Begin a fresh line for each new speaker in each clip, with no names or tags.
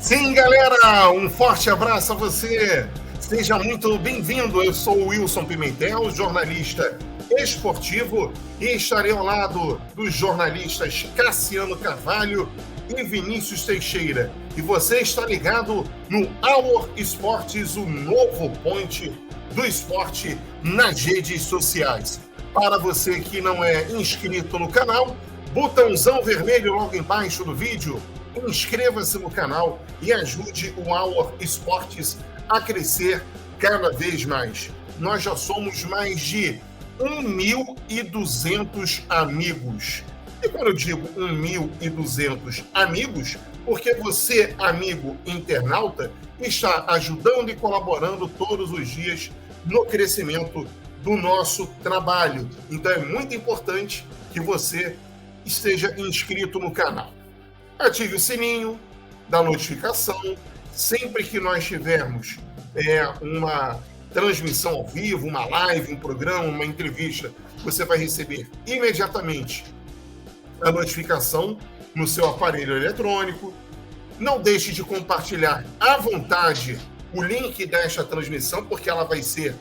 Sim, galera, um forte abraço a você. Seja muito bem-vindo. Eu sou o Wilson Pimentel, jornalista esportivo, e estarei ao lado dos jornalistas Cassiano Carvalho e Vinícius Teixeira. E você está ligado no Our Esportes, o novo ponte do esporte nas redes sociais. Para você que não é inscrito no canal, botãozão vermelho logo embaixo do vídeo. Inscreva-se no canal e ajude o Our Esportes a crescer cada vez mais. Nós já somos mais de 1.200 amigos. E quando eu digo 1.200 amigos, porque você, amigo internauta, está ajudando e colaborando todos os dias no crescimento do nosso trabalho. Então é muito importante que você esteja inscrito no canal. Ative o sininho da notificação. Sempre que nós tivermos uma transmissão ao vivo, uma live, um programa, uma entrevista, você vai receber imediatamente a notificação no seu aparelho eletrônico. Não deixe de compartilhar à vontade o link desta transmissão, porque ela vai ser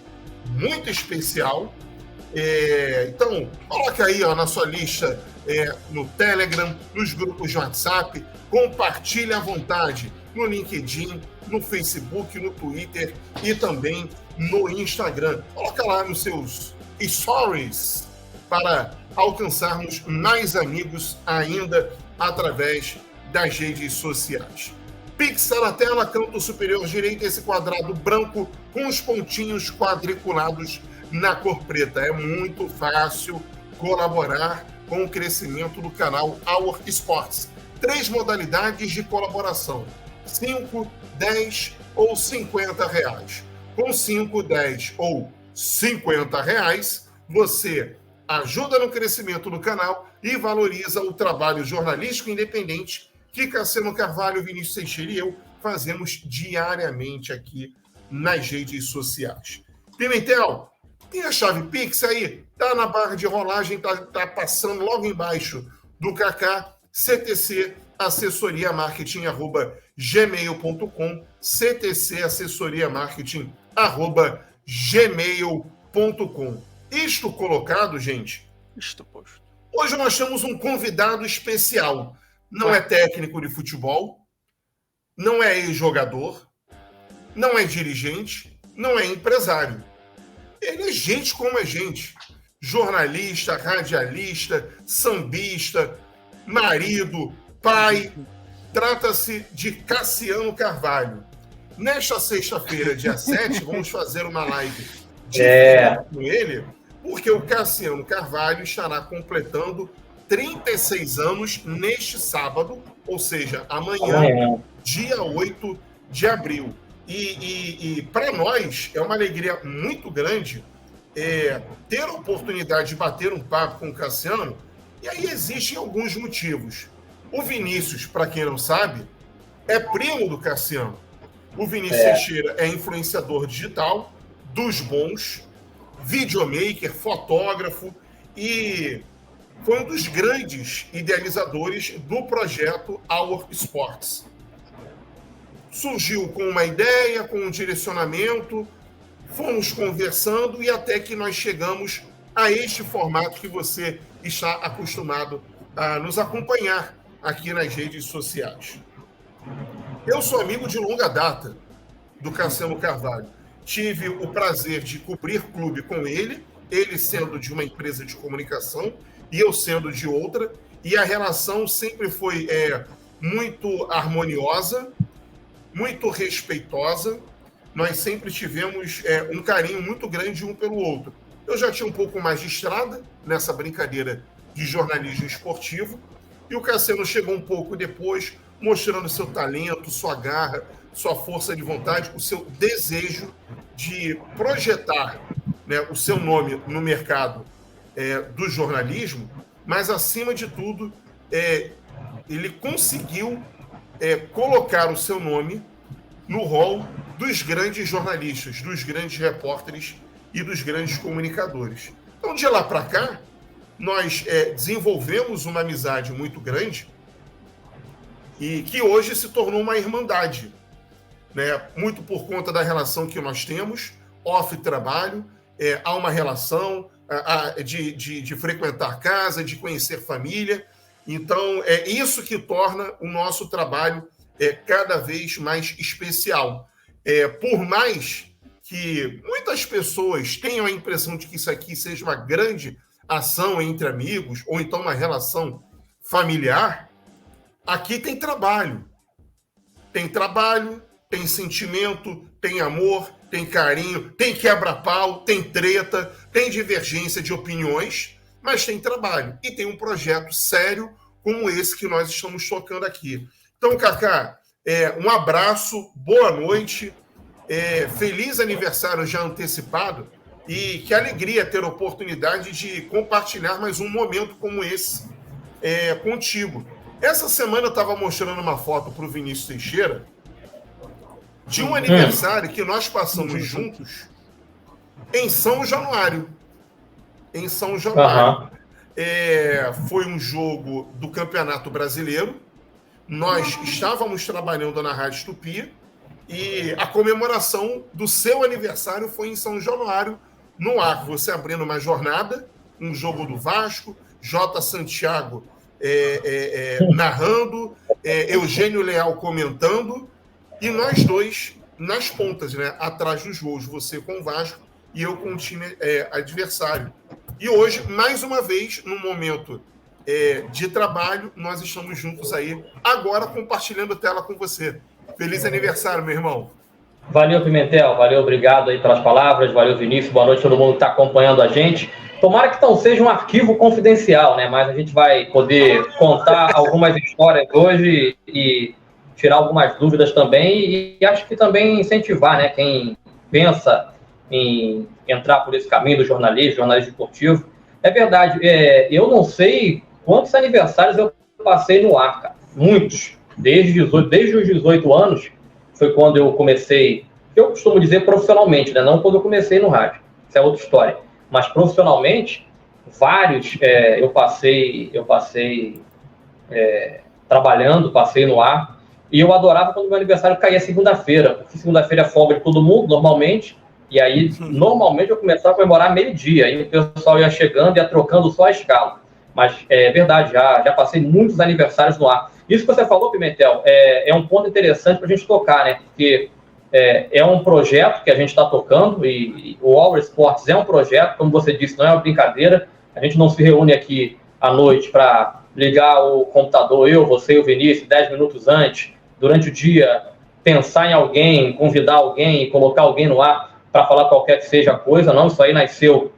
muito especial. Então, coloca aí na sua lista, no Telegram, nos grupos de WhatsApp, compartilhe à vontade no LinkedIn, no Facebook, no Twitter e também no Instagram. Coloca lá nos seus stories para alcançarmos mais amigos ainda através das redes sociais. Pix na tela, canto superior direito, esse quadrado branco com os pontinhos quadriculados na cor preta. É muito fácil colaborar com o crescimento do canal Our Esportes. 3 modalidades de colaboração: 5, 10 ou 50 reais. Com 5, 10 ou 50 reais, você ajuda no crescimento do canal e valoriza o trabalho jornalístico independente que Cassiano Carvalho, Vinícius Teixeira e eu fazemos diariamente aqui nas redes sociais. Pimentel, tem a chave Pix aí? Tá na barra de rolagem, tá passando logo embaixo do Kaká, CTC Assessoria Marketing @gmail.com, CTC Assessoria Marketing @gmail.com. Isto colocado, gente.
Isto posto.
Hoje nós temos um convidado especial. Não é técnico de futebol, não é ex-jogador, não é dirigente, não é empresário. Ele é gente como a gente. Jornalista, radialista, sambista, marido, pai. Trata-se de Cassiano Carvalho. Nesta sexta-feira, dia 7, vamos fazer uma live com ele, porque o Cassiano Carvalho estará completando 36 anos neste sábado, ou seja, amanhã, dia 8 de abril. E para nós é uma alegria muito grande ter a oportunidade de bater um papo com o Cassiano, e aí existem alguns motivos. O Vinícius, para quem não sabe, é primo do Cassiano. O Vinícius Teixeira é influenciador digital, dos bons, videomaker, fotógrafo, e foi um dos grandes idealizadores do projeto Our Esportes. Surgiu com uma ideia, com um direcionamento, fomos conversando e até que nós chegamos a este formato que você está acostumado a nos acompanhar aqui nas redes sociais. Eu sou amigo de longa data do Cassiano Carvalho. Tive o prazer de cobrir clube com ele sendo de uma empresa de comunicação e eu sendo de outra, e a relação sempre foi muito harmoniosa, muito respeitosa. Nós sempre tivemos um carinho muito grande um pelo outro. Eu já tinha um pouco mais de estrada nessa brincadeira de jornalismo esportivo, e o Cassiano chegou um pouco depois, mostrando seu talento, sua garra, sua força de vontade, o seu desejo de projetar, né, o seu nome no mercado do jornalismo, mas, acima de tudo, ele conseguiu colocar o seu nome no rol dos grandes jornalistas, dos grandes repórteres e dos grandes comunicadores. Então, de lá para cá, nós desenvolvemos uma amizade muito grande e que hoje se tornou uma irmandade, né? Muito por conta da relação que nós temos, off-trabalho, há uma relação de frequentar casa, de conhecer família. Então, é isso que torna o nosso trabalho cada vez mais especial. Por mais que muitas pessoas tenham a impressão de que isso aqui seja uma grande ação entre amigos, ou então uma relação familiar, aqui tem trabalho. Tem trabalho, tem sentimento, tem amor, tem carinho, tem quebra-pau, tem treta, tem divergência de opiniões, mas tem trabalho. E tem um projeto sério como esse que nós estamos tocando aqui. Então, Cacá, um abraço, boa noite, feliz aniversário já antecipado e que alegria ter a oportunidade de compartilhar mais um momento como esse contigo. Essa semana eu estava mostrando uma foto para o Vinícius Teixeira de um aniversário que nós passamos juntos em São Januário. Em São Januário. Foi um jogo do Campeonato Brasileiro. Nós estávamos trabalhando na Rádio Tupi e a comemoração do seu aniversário foi em São Januário, no ar. Você abrindo uma jornada, um jogo do Vasco, J. Santiago narrando, Eugênio Leal comentando, e nós dois nas pontas, né, atrás dos gols, você com o Vasco e eu com o time adversário. E hoje, mais uma vez, num momento de trabalho, nós estamos juntos aí, agora compartilhando tela com você. Feliz aniversário, meu irmão.
Valeu, Pimentel, valeu, obrigado aí pelas palavras, valeu, Vinícius, boa noite a todo mundo que está acompanhando a gente. Tomara que não seja um arquivo confidencial, né, mas a gente vai poder contar algumas histórias hoje e tirar algumas dúvidas também, e acho que também incentivar, né, quem pensa em entrar por esse caminho do jornalismo esportivo. É verdade, eu não sei quantos aniversários eu passei no ar, cara. Muitos. Desde os 18 anos foi quando eu comecei, eu costumo dizer profissionalmente, né? Não quando eu comecei no rádio, isso é outra história. Mas profissionalmente, vários eu passei trabalhando, passei no ar, e eu adorava quando meu aniversário caía segunda-feira, porque segunda-feira é folga de todo mundo, normalmente, e aí, normalmente, eu começava a comemorar meio-dia, e o pessoal ia chegando, ia trocando só a escala. Mas é verdade, já passei muitos aniversários no ar. Isso que você falou, Pimentel, é um ponto interessante para a gente tocar, né? Porque é um projeto que a gente está tocando, e o Our Sports é um projeto, como você disse, não é uma brincadeira. A gente não se reúne aqui à noite para ligar o computador, eu, você e o Vinícius, 10 minutos antes, durante o dia, pensar em alguém, convidar alguém, colocar alguém no ar para falar qualquer que seja a coisa. Não, isso aí nasceu,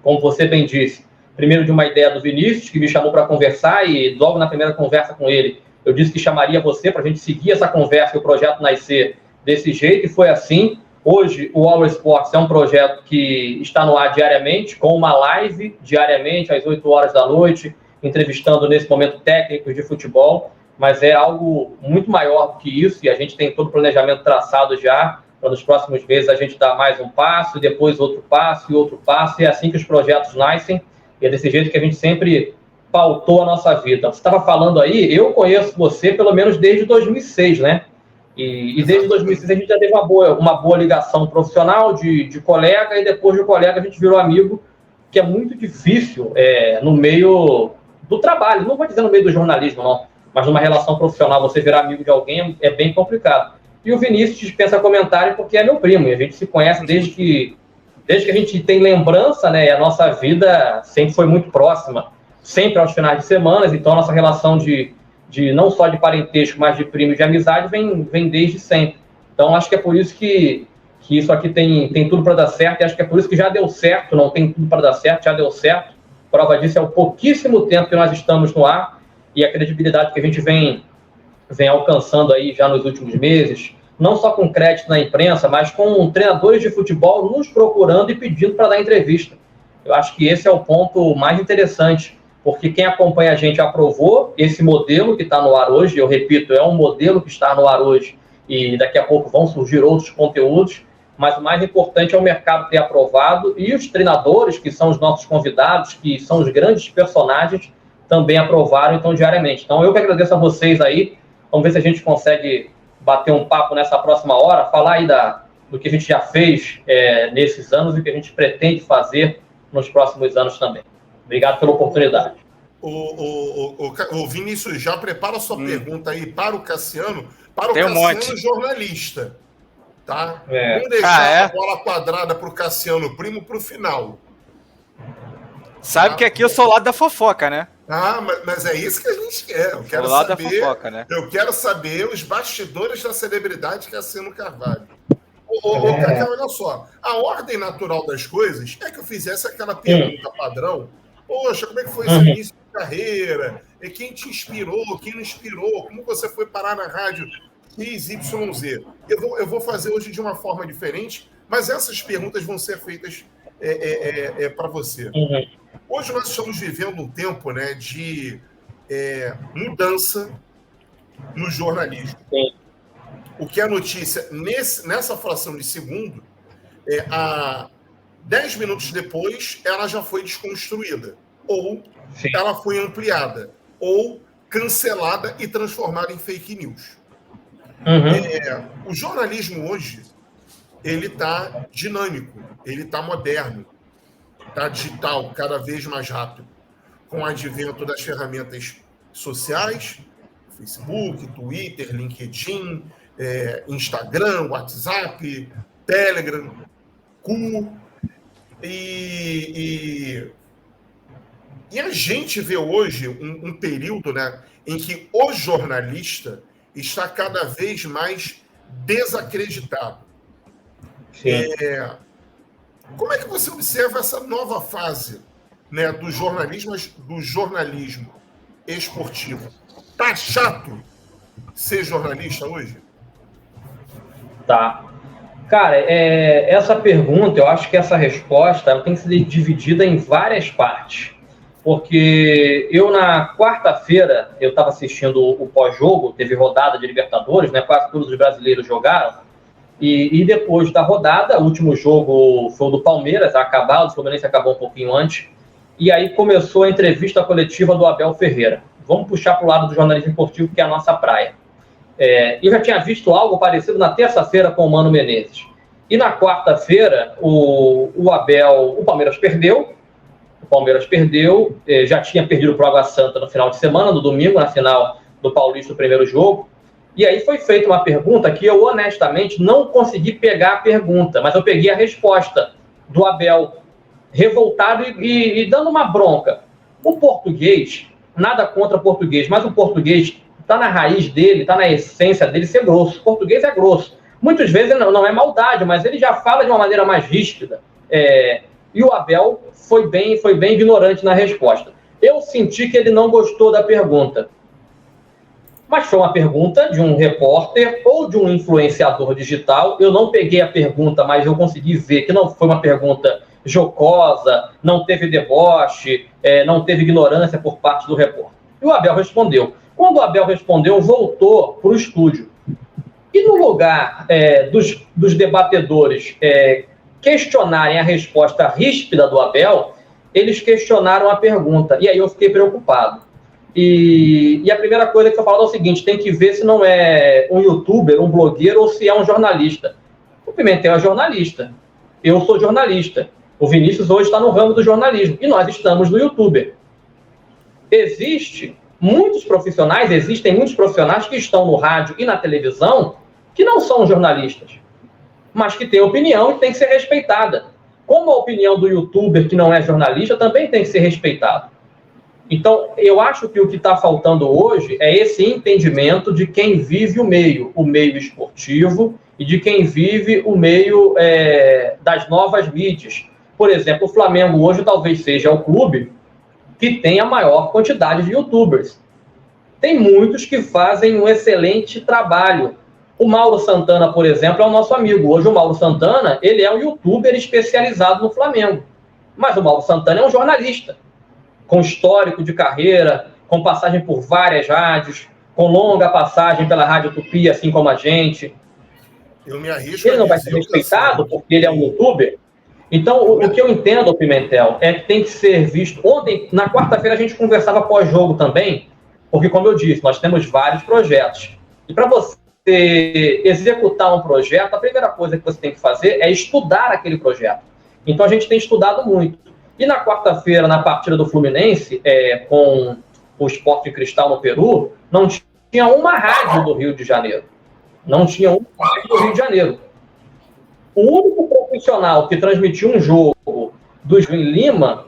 como você bem disse, primeiro de uma ideia do Vinícius, que me chamou para conversar, e logo na primeira conversa com ele, eu disse que chamaria você para a gente seguir essa conversa e o projeto nascer desse jeito, e foi assim. Hoje, o Our Sports é um projeto que está no ar diariamente, com uma live diariamente, às 8 horas da noite, entrevistando, nesse momento, técnicos de futebol, mas é algo muito maior do que isso, e a gente tem todo o planejamento traçado já, para nos próximos meses a gente dar mais um passo, depois outro passo, e é assim que os projetos nascem, e é desse jeito que a gente sempre pautou a nossa vida. Você estava falando aí, eu conheço você pelo menos desde 2006, né? E desde 2006 a gente já teve uma boa ligação profissional de colega, e depois de colega a gente virou amigo, que é muito difícil no meio do trabalho, não vou dizer no meio do jornalismo, não, mas numa relação profissional você virar amigo de alguém é bem complicado. E o Vinícius dispensa comentário porque é meu primo, e a gente se conhece desde que a gente tem lembrança, né? E a nossa vida sempre foi muito próxima, sempre aos finais de semana, então a nossa relação de não só de parentesco, mas de primo e de amizade vem desde sempre. Então acho que é por isso que isso aqui tem tudo para dar certo, e acho que é por isso que já deu certo, não tem tudo para dar certo, já deu certo. Prova disso é o pouquíssimo tempo que nós estamos no ar, e a credibilidade que a gente vem alcançando aí já nos últimos meses, não só com crédito na imprensa, mas com treinadores de futebol nos procurando e pedindo para dar entrevista. Eu acho que esse é o ponto mais interessante, porque quem acompanha a gente aprovou esse modelo que está no ar hoje. Eu repito, é um modelo que está no ar hoje, e daqui a pouco vão surgir outros conteúdos, mas o mais importante é o mercado ter aprovado, e os treinadores, que são os nossos convidados, que são os grandes personagens, também aprovaram, então, diariamente. Então, eu que agradeço a vocês aí Vamos ver se a gente consegue bater um papo nessa próxima hora, falar aí do que a gente já fez nesses anos e o que a gente pretende fazer nos próximos anos também. Obrigado pela oportunidade.
O Vinícius, já prepara a sua pergunta aí para o Cassiano, jornalista. Tá? Vamos deixar a bola quadrada para o Cassiano Primo para o final.
Sabe que aqui eu sou o lado da fofoca, né?
Mas é isso que a gente quer. Eu quero
lado
saber,
da fofoca, né?
Eu quero saber os bastidores da celebridade Cassiano Carvalho. Cacau, olha só. A ordem natural das coisas é que eu fizesse aquela pergunta padrão. Poxa, como é que foi esse início de carreira? E quem te inspirou? Quem não inspirou? Como você foi parar na rádio XYZ? Eu vou fazer hoje de uma forma diferente, mas essas perguntas vão ser feitas para você. Hoje nós estamos vivendo um tempo, né, de mudança no jornalismo. O que é notícia nessa fração de segundo, há 10 minutos depois, ela já foi desconstruída, ou ela foi ampliada, ou cancelada e transformada em fake news. O jornalismo hoje, ele está dinâmico, ele está moderno, está digital, cada vez mais rápido, com o advento das ferramentas sociais, Facebook, Twitter, LinkedIn, Instagram, WhatsApp, Telegram, e a gente vê hoje um período, né, em que o jornalista está cada vez mais desacreditado. Como é que você observa essa nova fase, né, do jornalismo esportivo? Tá chato ser jornalista hoje?
Tá. Cara, essa pergunta, eu acho que essa resposta ela tem que ser dividida em várias partes. Porque eu, na quarta-feira, eu estava assistindo o pós-jogo, teve rodada de Libertadores, né? Quase todos os brasileiros jogaram. E depois da rodada, o último jogo foi o do Palmeiras, a acabar, o Fluminense acabou um pouquinho antes. E aí começou a entrevista coletiva do Abel Ferreira. Vamos puxar para o lado do jornalismo esportivo, que é a nossa praia. Eu já tinha visto algo parecido na terça-feira com o Mano Menezes. E na quarta-feira, o Palmeiras perdeu. Já tinha perdido para o Água Santa no final de semana, no domingo, na final do Paulista, o primeiro jogo. E aí foi feita uma pergunta que eu, honestamente, não consegui pegar a pergunta, mas eu peguei a resposta do Abel, revoltado e dando uma bronca. O português, nada contra português, mas o português está na raiz dele, está na essência dele ser grosso. O português é grosso. Muitas vezes não é maldade, mas ele já fala de uma maneira mais ríspida. E o Abel foi bem ignorante na resposta. Eu senti que ele não gostou da pergunta. Mas foi uma pergunta de um repórter ou de um influenciador digital. Eu não peguei a pergunta, mas eu consegui ver que não foi uma pergunta jocosa, não teve deboche, não teve ignorância por parte do repórter. E o Abel respondeu. Quando o Abel respondeu, voltou para o estúdio. E no lugar dos debatedores questionarem a resposta ríspida do Abel, eles questionaram a pergunta. E aí eu fiquei preocupado. E a primeira coisa que eu falo é o seguinte, tem que ver se não é um youtuber, um blogueiro ou se é um jornalista. O Pimentel é jornalista. Eu sou jornalista. O Vinícius hoje está no ramo do jornalismo. E nós estamos no youtuber. Existem muitos profissionais que estão no rádio e na televisão que não são jornalistas, mas que têm opinião e tem que ser respeitada. Como a opinião do youtuber que não é jornalista também tem que ser respeitada. Então, eu acho que o que está faltando hoje é esse entendimento de quem vive o meio esportivo e de quem vive o meio das novas mídias. Por exemplo, o Flamengo hoje talvez seja o clube que tem a maior quantidade de youtubers. Tem muitos que fazem um excelente trabalho. O Mauro Santana, por exemplo, é o nosso amigo. Hoje o Mauro Santana, ele é um youtuber especializado no Flamengo. Mas o Mauro Santana é um jornalista, com histórico de carreira, com passagem por várias rádios, com longa passagem pela Rádio Tupi, assim como a gente.
Eu me arrisco.
Ele não vai ser respeitado porque ele é um youtuber? Então, o que eu entendo, Pimentel, é que tem que ser visto... Ontem, na quarta-feira, a gente conversava pós-jogo também, porque, como eu disse, nós temos vários projetos. que para você executar um projeto, a primeira coisa que você tem que fazer é estudar aquele projeto. Então a gente tem estudado muito. E na quarta-feira, na partida do Fluminense, com o Sport Cristal no Peru, não tinha uma rádio do Rio de Janeiro. Não tinha uma rádio do Rio de Janeiro. O único profissional que transmitiu um jogo do João Lima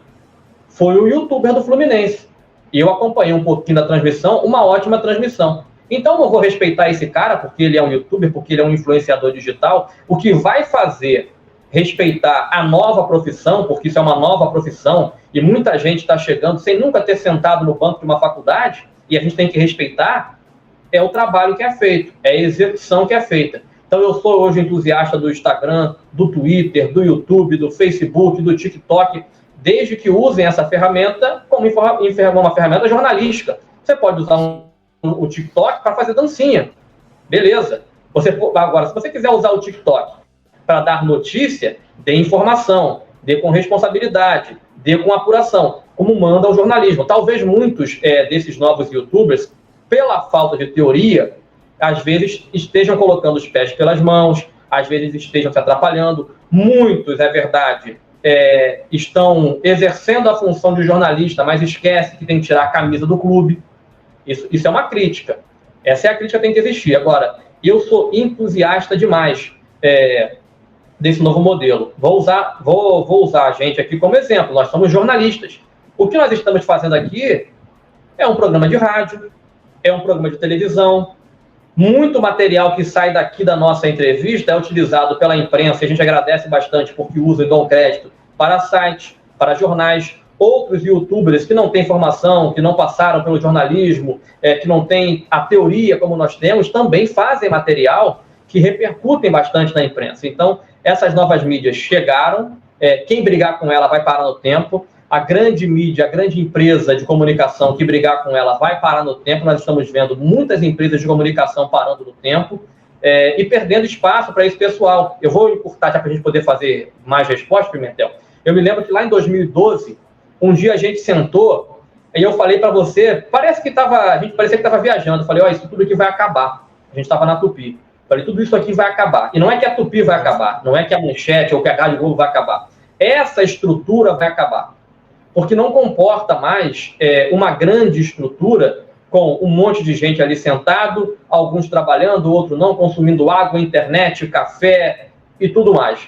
foi o youtuber do Fluminense. E eu acompanhei um pouquinho da transmissão, uma ótima transmissão. Então, não vou respeitar esse cara, porque ele é um youtuber, porque ele é um influenciador digital. O que vai fazer respeitar a nova profissão, porque isso é uma nova profissão, e muita gente está chegando sem nunca ter sentado no banco de uma faculdade, e a gente tem que respeitar, é o trabalho que é feito, é a execução que é feita. Então, eu sou hoje entusiasta do Instagram, do Twitter, do YouTube, do Facebook, do TikTok, desde que usem essa ferramenta como uma ferramenta jornalística. Você pode usar o TikTok para fazer dancinha. Beleza. Agora, se você quiser usar o TikTok para dar notícia, dê informação, dê com responsabilidade, dê com apuração, como manda o jornalismo. Talvez muitos desses novos youtubers, pela falta de teoria, às vezes estejam colocando os pés pelas mãos, às vezes estejam se atrapalhando. Muitos, é verdade, estão exercendo a função de jornalista, mas esquece que tem que tirar a camisa do clube. Isso é uma crítica. Essa é a crítica que tem que existir. Agora, eu sou entusiasta demais desse novo modelo. Vou usar a gente aqui como exemplo. Nós somos jornalistas. O que nós estamos fazendo aqui é um programa de rádio, é um programa de televisão. Muito material que sai daqui da nossa entrevista é utilizado pela imprensa, e a gente agradece bastante porque usam e dão crédito para sites, para jornais. Outros youtubers que não têm formação, que não passaram pelo jornalismo, que não têm a teoria como nós temos, também fazem material que repercutem bastante na imprensa. Então, essas novas mídias chegaram, quem brigar com ela vai parar no tempo, a grande mídia, a grande empresa de comunicação que brigar com ela vai parar no tempo. Nós estamos vendo muitas empresas de comunicação parando no tempo e perdendo espaço para esse pessoal. Eu vou encurtar já para a gente poder fazer mais respostas, Pimentel. Eu me lembro que lá em 2012, um dia a gente sentou e eu falei para você, a gente parecia que estava viajando. Eu falei, isso tudo aqui vai acabar. A gente estava na Tupi. Eu falei, tudo isso aqui vai acabar. E não é que a Tupi vai acabar, não é que a Manchete ou que a Rádio Globo vai acabar. Essa estrutura vai acabar. Porque não comporta mais uma grande estrutura com um monte de gente ali sentado, alguns trabalhando, outros não, consumindo água, internet, café e tudo mais.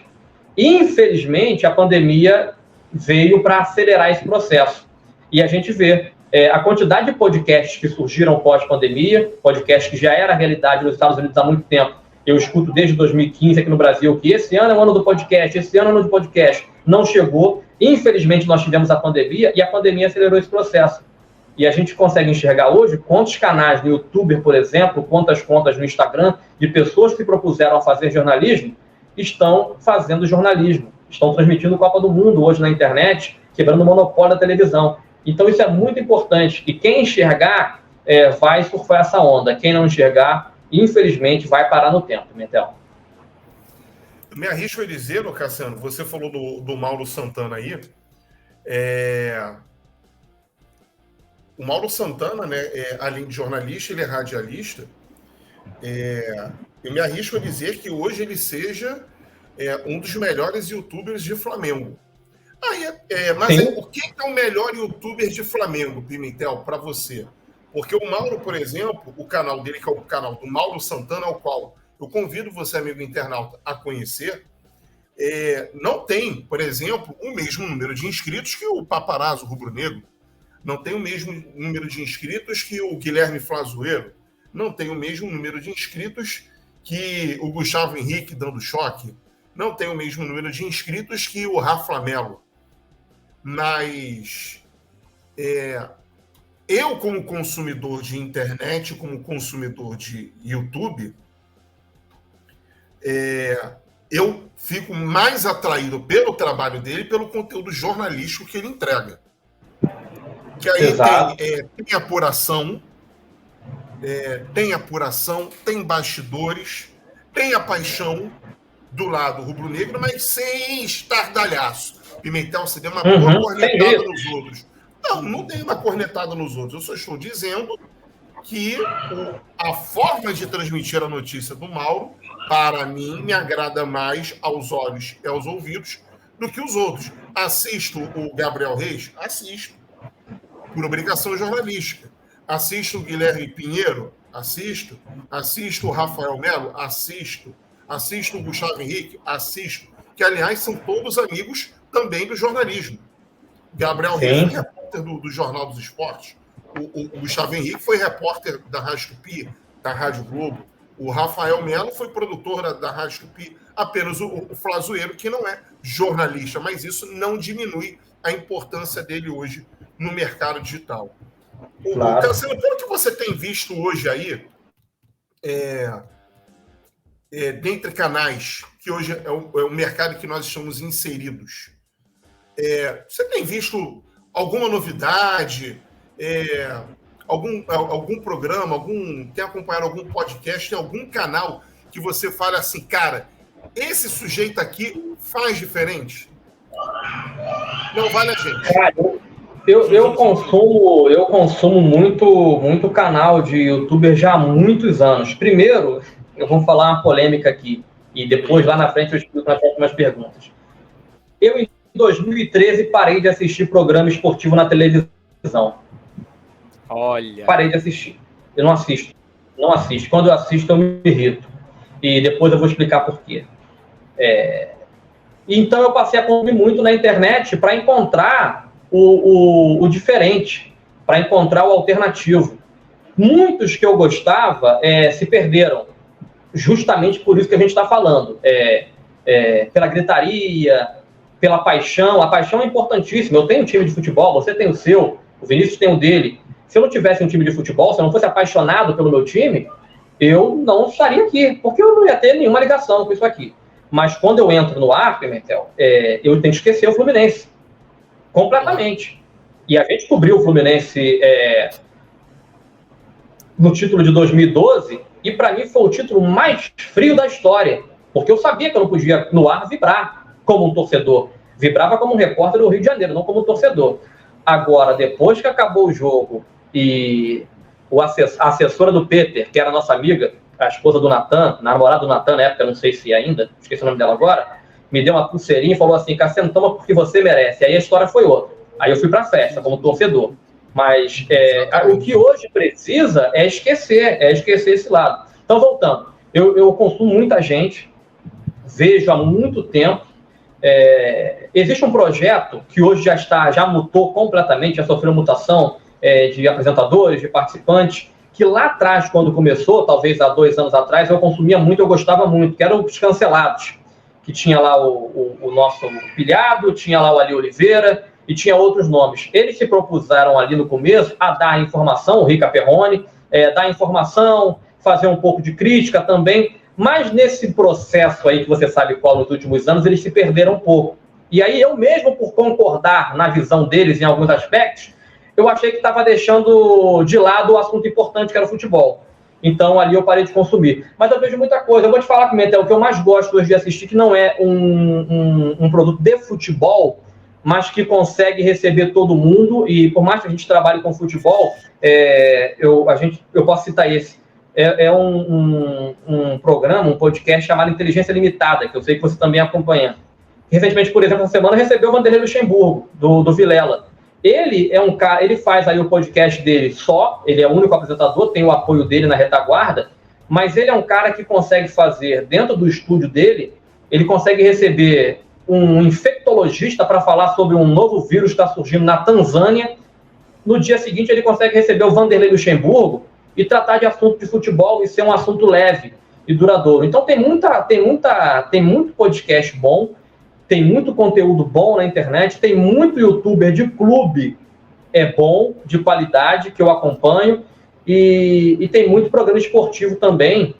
Infelizmente, a pandemia veio para acelerar esse processo. E a gente vê a quantidade de podcasts que surgiram pós-pandemia, podcasts que já era realidade nos Estados Unidos há muito tempo. Eu escuto desde 2015 aqui no Brasil que esse ano é o ano do podcast, esse ano é o ano do podcast. Não chegou. Infelizmente, nós tivemos a pandemia e a pandemia acelerou esse processo. E a gente consegue enxergar hoje quantos canais no YouTube, por exemplo, quantas contas no Instagram de pessoas que propuseram a fazer jornalismo estão fazendo jornalismo, estão transmitindo Copa do Mundo hoje na internet, quebrando o monopólio da televisão. Então, isso é muito importante. E quem enxergar vai surfar essa onda. Quem não enxergar, infelizmente, vai parar no tempo, Metel.
Me arrisco a dizer, Cassiano, você falou do Mauro Santana aí. O Mauro Santana, né, além de jornalista, ele é radialista. Eu me arrisco a dizer que hoje ele seja um dos melhores youtubers de Flamengo. Mas o que é o melhor youtuber de Flamengo, Pimentel, para você? Porque o Mauro, por exemplo, o canal dele, que é o canal do Mauro Santana, ao qual eu convido você, amigo internauta, a conhecer, não tem, por exemplo, o mesmo número de inscritos que o Paparazzo Rubro-Negro, não tem o mesmo número de inscritos que o Guilherme Flazoeiro, não tem o mesmo número de inscritos que o Gustavo Henrique dando choque, não tem o mesmo número de inscritos que o Rafa Melo. Mas eu, como consumidor de internet, como consumidor de YouTube, eu fico mais atraído pelo trabalho dele, pelo conteúdo jornalístico que ele entrega. Que aí tem apuração, tem bastidores, tem a paixão do lado rubro-negro, mas sem estardalhaço. Pimentel, você deu uma boa cornetada nos outros. Não dei uma cornetada nos outros. Eu só estou dizendo que a forma de transmitir a notícia do Mauro, para mim, me agrada mais aos olhos e aos ouvidos do que os outros. Assisto o Gabriel Reis? Assisto. Por obrigação jornalística. Assisto o Guilherme Pinheiro? Assisto. Assisto o Rafael Melo? Assisto. Assisto o Gustavo Henrique? Assisto. Que, aliás, são todos amigos também do jornalismo. Gabriel Reis é repórter do Jornal dos Esportes. O Gustavo Henrique foi repórter da Rádio Tupi, da Rádio Globo. O Rafael Melo foi produtor da Rádio Tupi. Apenas o Flazoeiro, que não é jornalista, mas isso não diminui a importância dele hoje no mercado digital.
Claro.
Cassiano, pelo que você tem visto hoje aí, dentre canais, que hoje é o mercado que nós estamos inseridos, você tem visto alguma novidade, algum programa, tem acompanhado algum podcast, tem algum canal que você fala assim, cara, esse sujeito aqui faz diferente? Não vale a gente.
Cara, eu consumo muito canal de youtuber já há muitos anos. Primeiro, eu vou falar uma polêmica aqui, e depois lá na frente eu explico nas próximas perguntas. Eu, em 2013, parei de assistir programa esportivo na televisão.
Olha.
Parei de assistir. Eu não assisto. Não assisto. Quando eu assisto, eu me irrito. E depois eu vou explicar por quê. Então eu passei a consumir muito na internet para encontrar o diferente, para encontrar o alternativo. Muitos que eu gostava se perderam, justamente por isso que a gente está falando. Pela gritaria, pela paixão. A paixão é importantíssima. Eu tenho um time de futebol, você tem o seu, o Vinícius tem o dele. Se eu não tivesse um time de futebol, se eu não fosse apaixonado pelo meu time, eu não estaria aqui, porque eu não ia ter nenhuma ligação com isso aqui. Mas quando eu entro no ar, Pimentel, eu tenho que esquecer o Fluminense. Completamente. E a gente cobriu o Fluminense no título de 2012, e para mim foi o título mais frio da história, porque eu sabia que eu não podia, no ar, vibrar como um torcedor. Vibrava como um repórter do Rio de Janeiro, não como um torcedor. Agora, depois que acabou o jogo, e a assessora do Peter, que era nossa amiga, a esposa do Natan, namorada do Natan na época, não sei se ainda, esqueci o nome dela agora, me deu uma pulseirinha e falou assim, Cassiano, toma porque você merece. Aí a história foi outra. Aí eu fui pra festa, como torcedor. Mas o que hoje precisa é esquecer esse lado. Então, voltando, eu consumo muita gente, vejo há muito tempo. Existe um projeto que hoje já mutou completamente, já sofreu mutação de apresentadores, de participantes, que lá atrás, quando começou, talvez há 2 anos atrás, eu consumia muito, eu gostava muito, que eram os Cancelados, que tinha lá o nosso Pilhado, tinha lá o Ali Oliveira, e tinha outros nomes. Eles se propuseram ali no começo a dar informação, o Rica Perrone, dar informação, fazer um pouco de crítica também, mas nesse processo aí, que você sabe qual, nos últimos anos, eles se perderam um pouco. E aí eu mesmo, por concordar na visão deles em alguns aspectos, eu achei que estava deixando de lado o assunto importante, que era o futebol. Então, ali eu parei de consumir. Mas eu vejo muita coisa. Eu vou te falar, Pimentel, o que eu mais gosto hoje de assistir, que não é um produto de futebol, mas que consegue receber todo mundo, e por mais que a gente trabalhe com futebol, eu posso citar esse. Um programa, um podcast chamado Inteligência Limitada, que eu sei que você também acompanha. Recentemente, por exemplo, essa semana, recebeu o Vanderlei Luxemburgo, do Vilela. Ele é um cara, ele faz aí o podcast dele só, ele é o único apresentador, tem o apoio dele na retaguarda, mas ele é um cara que consegue fazer, dentro do estúdio dele, ele consegue receber um infectologista para falar sobre um novo vírus que está surgindo na Tanzânia. No dia seguinte, ele consegue receber o Vanderlei Luxemburgo e tratar de assunto de futebol e ser um assunto leve e duradouro. Então, tem muito podcast bom, tem muito conteúdo bom na internet, tem muito youtuber de clube bom, de qualidade, que eu acompanho, e tem muito programa esportivo também,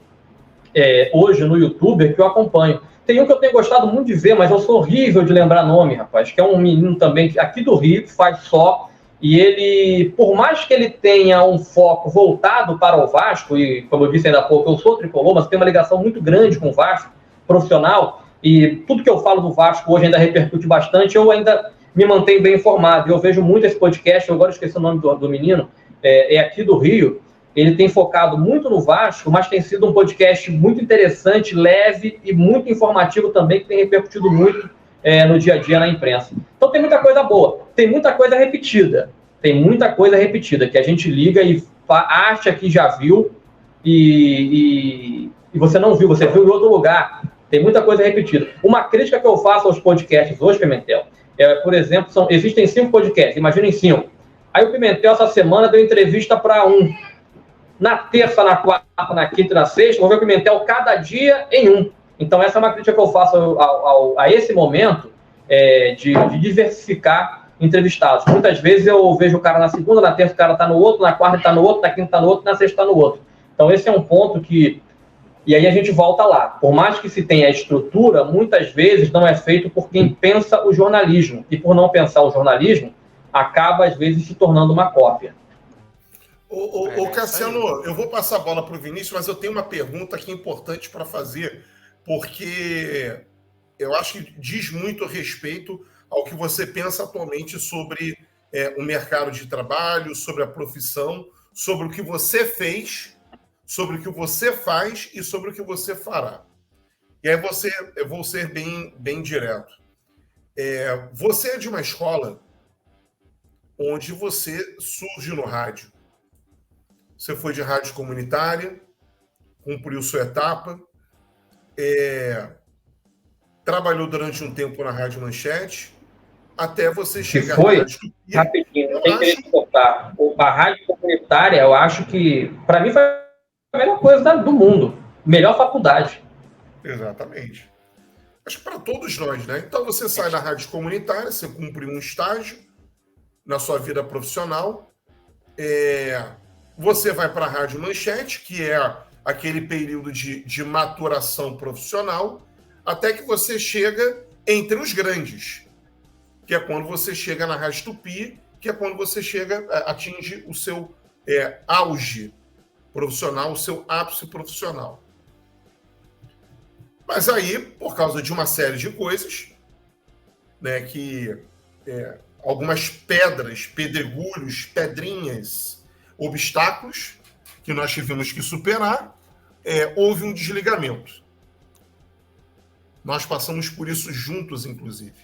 hoje no YouTube, que eu acompanho. Tem um que eu tenho gostado muito de ver, mas eu sou horrível de lembrar nome, rapaz, que é um menino também aqui do Rio, que faz só, e ele, por mais que ele tenha um foco voltado para o Vasco, e como eu disse ainda há pouco, eu sou tricolor, mas tenho uma ligação muito grande com o Vasco, profissional, e tudo que eu falo do Vasco hoje ainda repercute bastante, eu ainda me mantenho bem informado. Eu vejo muito esse podcast, eu agora esqueci o nome do menino, é aqui do Rio, ele tem focado muito no Vasco, mas tem sido um podcast muito interessante, leve e muito informativo também, que tem repercutido muito no dia a dia na imprensa. Então tem muita coisa boa, tem muita coisa repetida, que a gente liga e acha que já viu e você não viu, você viu em outro lugar. Tem muita coisa repetida. Uma crítica que eu faço aos podcasts hoje, Pimentel, por exemplo, existem 5 podcasts, imaginem 5. Aí o Pimentel, essa semana, deu entrevista para um. Na terça, na quarta, na quinta e na sexta, vou ver o Pimentel cada dia em um. Então, essa é uma crítica que eu faço a esse momento de diversificar entrevistados. Muitas vezes eu vejo o cara na segunda, na terça o cara está no outro, na quarta está no outro, na quinta está no outro, na sexta está no outro. Então, esse é um ponto que... E aí a gente volta lá. Por mais que se tenha a estrutura, muitas vezes não é feito por quem pensa o jornalismo. E por não pensar o jornalismo, acaba, às vezes, se tornando uma cópia.
Ô Cassiano, eu vou passar a bola para o Vinícius, mas eu tenho uma pergunta aqui importante para fazer, porque eu acho que diz muito a respeito ao que você pensa atualmente sobre o mercado de trabalho, sobre a profissão, sobre o que você fez, sobre o que você faz e sobre o que você fará. E aí eu vou ser bem direto. Você é de uma escola onde você surge no rádio. Você foi de rádio comunitária, cumpriu sua etapa, trabalhou durante um tempo na Rádio Manchete, até você chegar
na
Rádio
Tupi. Rapidinho, não tem que cortar. A rádio comunitária, eu acho que, para mim, foi a melhor coisa do mundo. Melhor faculdade.
Exatamente. Acho que para todos nós, né? Então você sai da rádio comunitária, você cumpre um estágio na sua vida profissional, você vai para a Rádio Manchete, que é aquele período de maturação profissional, até que você chega entre os grandes, que é quando você chega na Rádio Tupi, que é quando você atinge o seu auge profissional, o seu ápice profissional. Mas aí, por causa de uma série de coisas, né, que algumas pedras, pedregulhos, pedrinhas, obstáculos que nós tivemos que superar, houve um desligamento. Nós passamos por isso juntos, inclusive.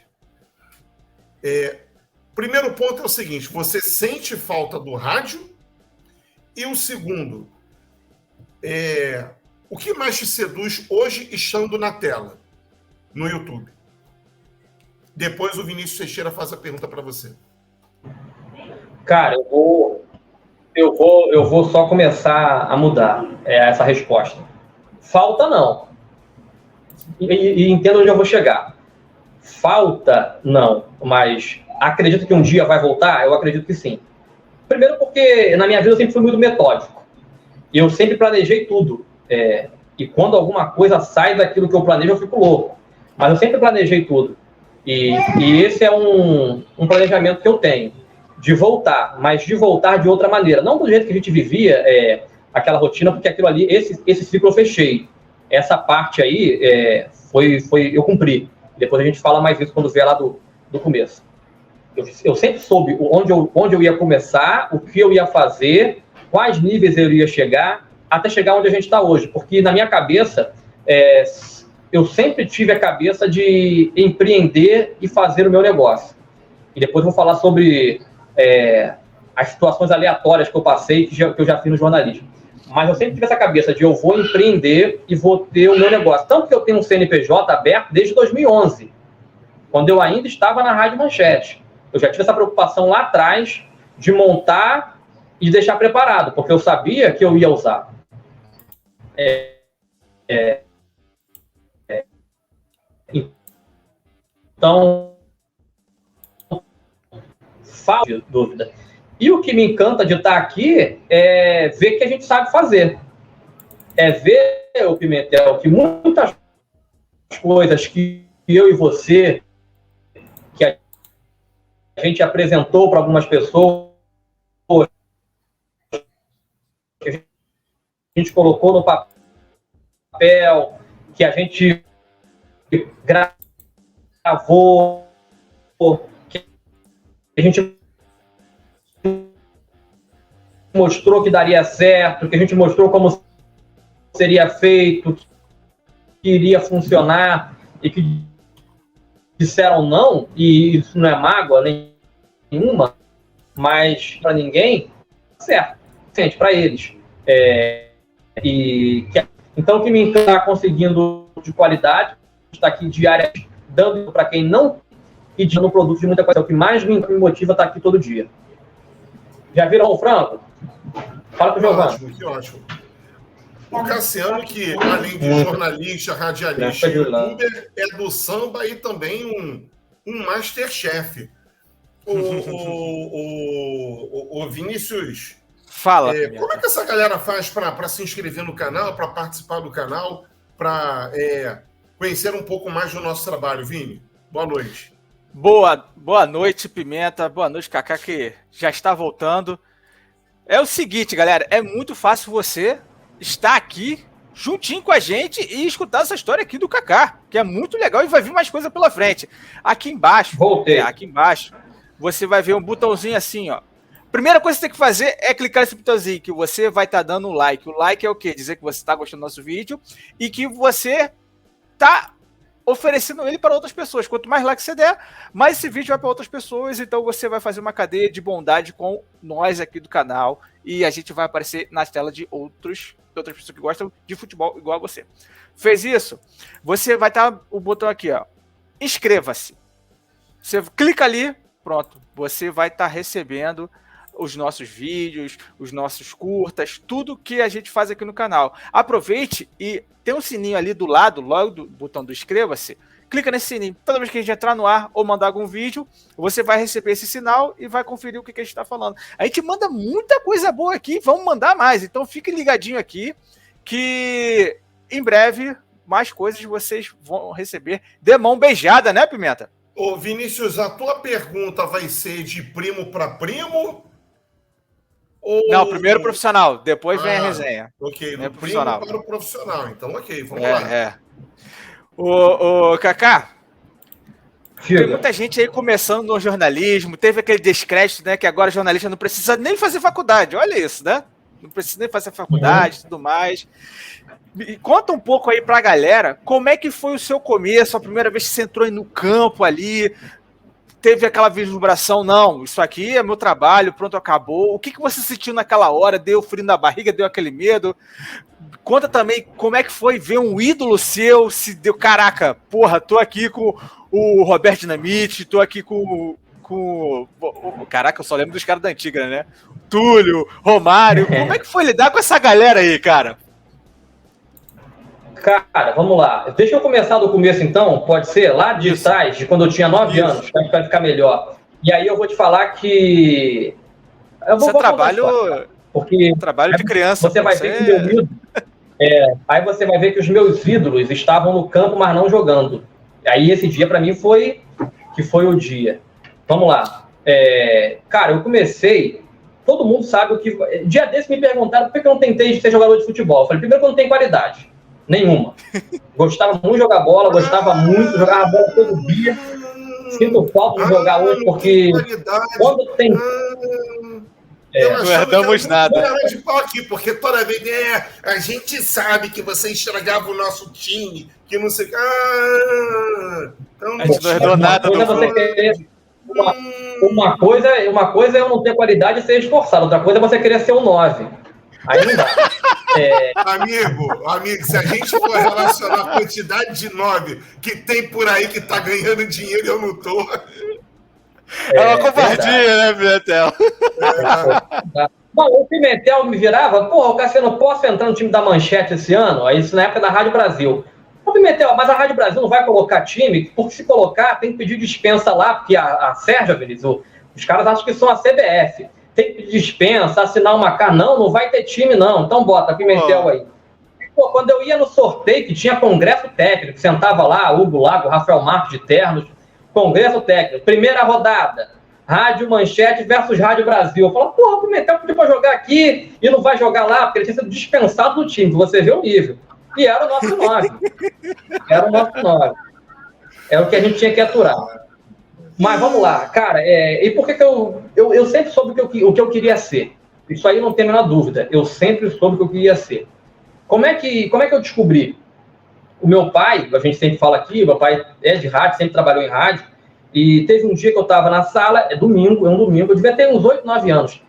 Primeiro ponto é o seguinte: você sente falta do rádio? E o segundo, o que mais te seduz hoje estando na tela, no YouTube? Depois o Vinícius Teixeira faz a pergunta para você.
Cara, eu vou só começar a mudar essa resposta. Falta não. E entendo onde eu vou chegar. Falta não, mas acredito que um dia vai voltar? Eu acredito que sim. Primeiro porque na minha vida eu sempre fui muito metódico. Eu sempre planejei tudo. E quando alguma coisa sai daquilo que eu planejo, eu fico louco. Mas eu sempre planejei tudo. E esse é um planejamento que eu tenho. De voltar, mas de voltar de outra maneira. Não do jeito que a gente vivia aquela rotina, porque aquilo ali, esse ciclo eu fechei. Essa parte aí eu cumpri. Depois a gente fala mais isso quando vier lá do começo. Eu sempre soube onde eu ia começar, o que eu ia fazer, quais níveis eu ia chegar, até chegar onde a gente está hoje. Porque na minha cabeça, eu sempre tive a cabeça de empreender e fazer o meu negócio. E depois vou falar sobre as situações aleatórias que eu passei, que eu já fiz no jornalismo. Mas eu sempre tive essa cabeça de eu vou empreender e vou ter o meu negócio. Tanto que eu tenho um CNPJ aberto desde 2011, quando eu ainda estava na Rádio Manchete. Eu já tive essa preocupação lá atrás de montar e deixar preparado, porque eu sabia que eu ia usar. Então, falta de dúvida. E o que me encanta de estar aqui é ver que a gente sabe fazer. É ver, o Pimentel, que muitas coisas que eu e você, que a gente apresentou para algumas pessoas, que a gente colocou no papel, que a gente gravou, que a gente mostrou que daria certo, que a gente mostrou como seria feito, que iria funcionar, e que disseram não, e isso não é mágoa nenhuma, mas para ninguém, certo, gente, para eles. Então, o que me está conseguindo de qualidade, está aqui diariamente, dando para quem não e dando um produto de muita qualidade. É o que mais me motiva a estar aqui todo dia. Já viram o frango? Fala com o Giovanni.
Que ótimo. O Cassiano, que além de jornalista, radialista e youtuber, é do samba e também um masterchef. O Vinícius,
fala.
Como é que essa galera faz para se inscrever no canal, para participar do canal, para conhecer um pouco mais do nosso trabalho, Vini? Boa noite.
Boa noite, Pimenta. Boa noite, Kaká, que já está voltando. É o seguinte, galera, é muito fácil você estar aqui juntinho com a gente e escutar essa história aqui do Kaká, que é muito legal e vai vir mais coisa pela frente. Aqui embaixo, aqui embaixo, você vai ver um botãozinho assim, ó. Primeira coisa que você tem que fazer é clicar nesse botãozinho, que você vai estar dando um like. O like é o quê? Dizer que você está gostando do nosso vídeo e que você está oferecendo ele para outras pessoas. Quanto mais like você der, mais esse vídeo vai para outras pessoas, então você vai fazer uma cadeia de bondade com nós aqui do canal e a gente vai aparecer na tela de outras pessoas que gostam de futebol igual a você. Fez isso? Você vai estar o botão aqui, ó. Inscreva-se. Você clica ali, pronto. Você vai estar recebendo os nossos vídeos, os nossos curtas, tudo que a gente faz aqui no canal. Aproveite e tem um sininho ali do lado, logo do botão do inscreva-se. Clica nesse sininho. Toda vez que a gente entrar no ar ou mandar algum vídeo, você vai receber esse sinal e vai conferir o que a gente está falando. A gente manda muita coisa boa aqui, vamos mandar mais. Então fique ligadinho aqui, que em breve mais coisas vocês vão receber de mão beijada, né, Pimenta?
Ô, Vinícius, a tua pergunta vai ser de primo para primo?
Não, primeiro profissional, depois vem a resenha.
Ok, do primo para o profissional. Então, ok, vamos lá.
Ô, Kaká, tem muita gente aí começando no jornalismo, teve aquele descrédito, né, que agora jornalista não precisa nem fazer faculdade, olha isso, né? Não precisa nem fazer faculdade e tudo mais. Conta um pouco aí pra galera, como é que foi o seu começo, a primeira vez que você entrou aí no campo ali, teve aquela vislumbração, não, isso aqui é meu trabalho, pronto, acabou. O que você sentiu naquela hora? Deu frio na barriga, deu aquele medo? Conta também como é que foi ver um ídolo seu, se deu, caraca, porra, tô aqui com o Roberto Dinamite, tô aqui com caraca, eu só lembro dos caras da antiga, né? Túlio, Romário, como é que foi lidar com essa galera aí, cara?
Cara, vamos lá. Deixa eu começar do começo, então, pode ser? Lá de trás, de quando eu tinha 9 anos, acho que vai ficar melhor. E aí eu vou te falar que...
Isso é trabalho...
Porque
trabalho de criança.
Você vai ver que meu ídolo... aí você vai ver que os meus ídolos estavam no campo, mas não jogando. Aí esse dia, para mim, foi o dia. Vamos lá. Cara, eu comecei... Todo mundo sabe o que... Dia desse me perguntaram por que eu não tentei ser jogador de futebol. Eu falei, primeiro que eu não tenho qualidade. Nenhuma. Gostava muito de jogar bola, jogava bola todo dia. Sinto falta de jogar hoje, porque quando tem...
não herdamos nada.
Era de pau aqui, porque toda vez a gente sabe que você estragava o nosso time, que não sei... então,
a gente não herdou nada.
Uma coisa é eu não ter qualidade e ser esforçado, outra coisa é você querer ser um 9. Aí não dá.
Amigo, se a gente for relacionar a quantidade de 9 que tem por aí que tá ganhando dinheiro e eu não tô...
É uma covardia, né, Pimentel?
O Pimentel me virava, porra, Cassiano, não posso entrar no time da Manchete esse ano? Aí isso na época da Rádio Brasil. Ô, Pimentel, mas a Rádio Brasil não vai colocar time? Porque se colocar, tem que pedir dispensa lá, porque a Sérgio, Vinícius, os caras acham que são a CBF. Tem que pedir dispensa, assinar uma carta. Não vai ter time, não. Então bota Pimentel aí. Pô, quando eu ia no sorteio, que tinha congresso técnico, sentava lá, Hugo Lago, Rafael Marques de ternos, congresso técnico, primeira rodada, Rádio Manchete versus Rádio Brasil. Eu falo, porra, o Pimentel podia pra jogar aqui e não vai jogar lá, porque ele tinha sido dispensado do time, você vê o nível. E era o nosso 9. Era o nosso 9. Era o que a gente tinha que aturar. Mas vamos lá, cara, e por que eu sempre soube o que eu queria ser? Isso aí não tem a menor dúvida. Eu sempre soube o que eu queria ser. Como é que eu descobri? O meu pai, a gente sempre fala aqui, meu pai é de rádio, sempre trabalhou em rádio, e teve um dia que eu estava na sala, um domingo, eu devia ter uns 8, 9 anos,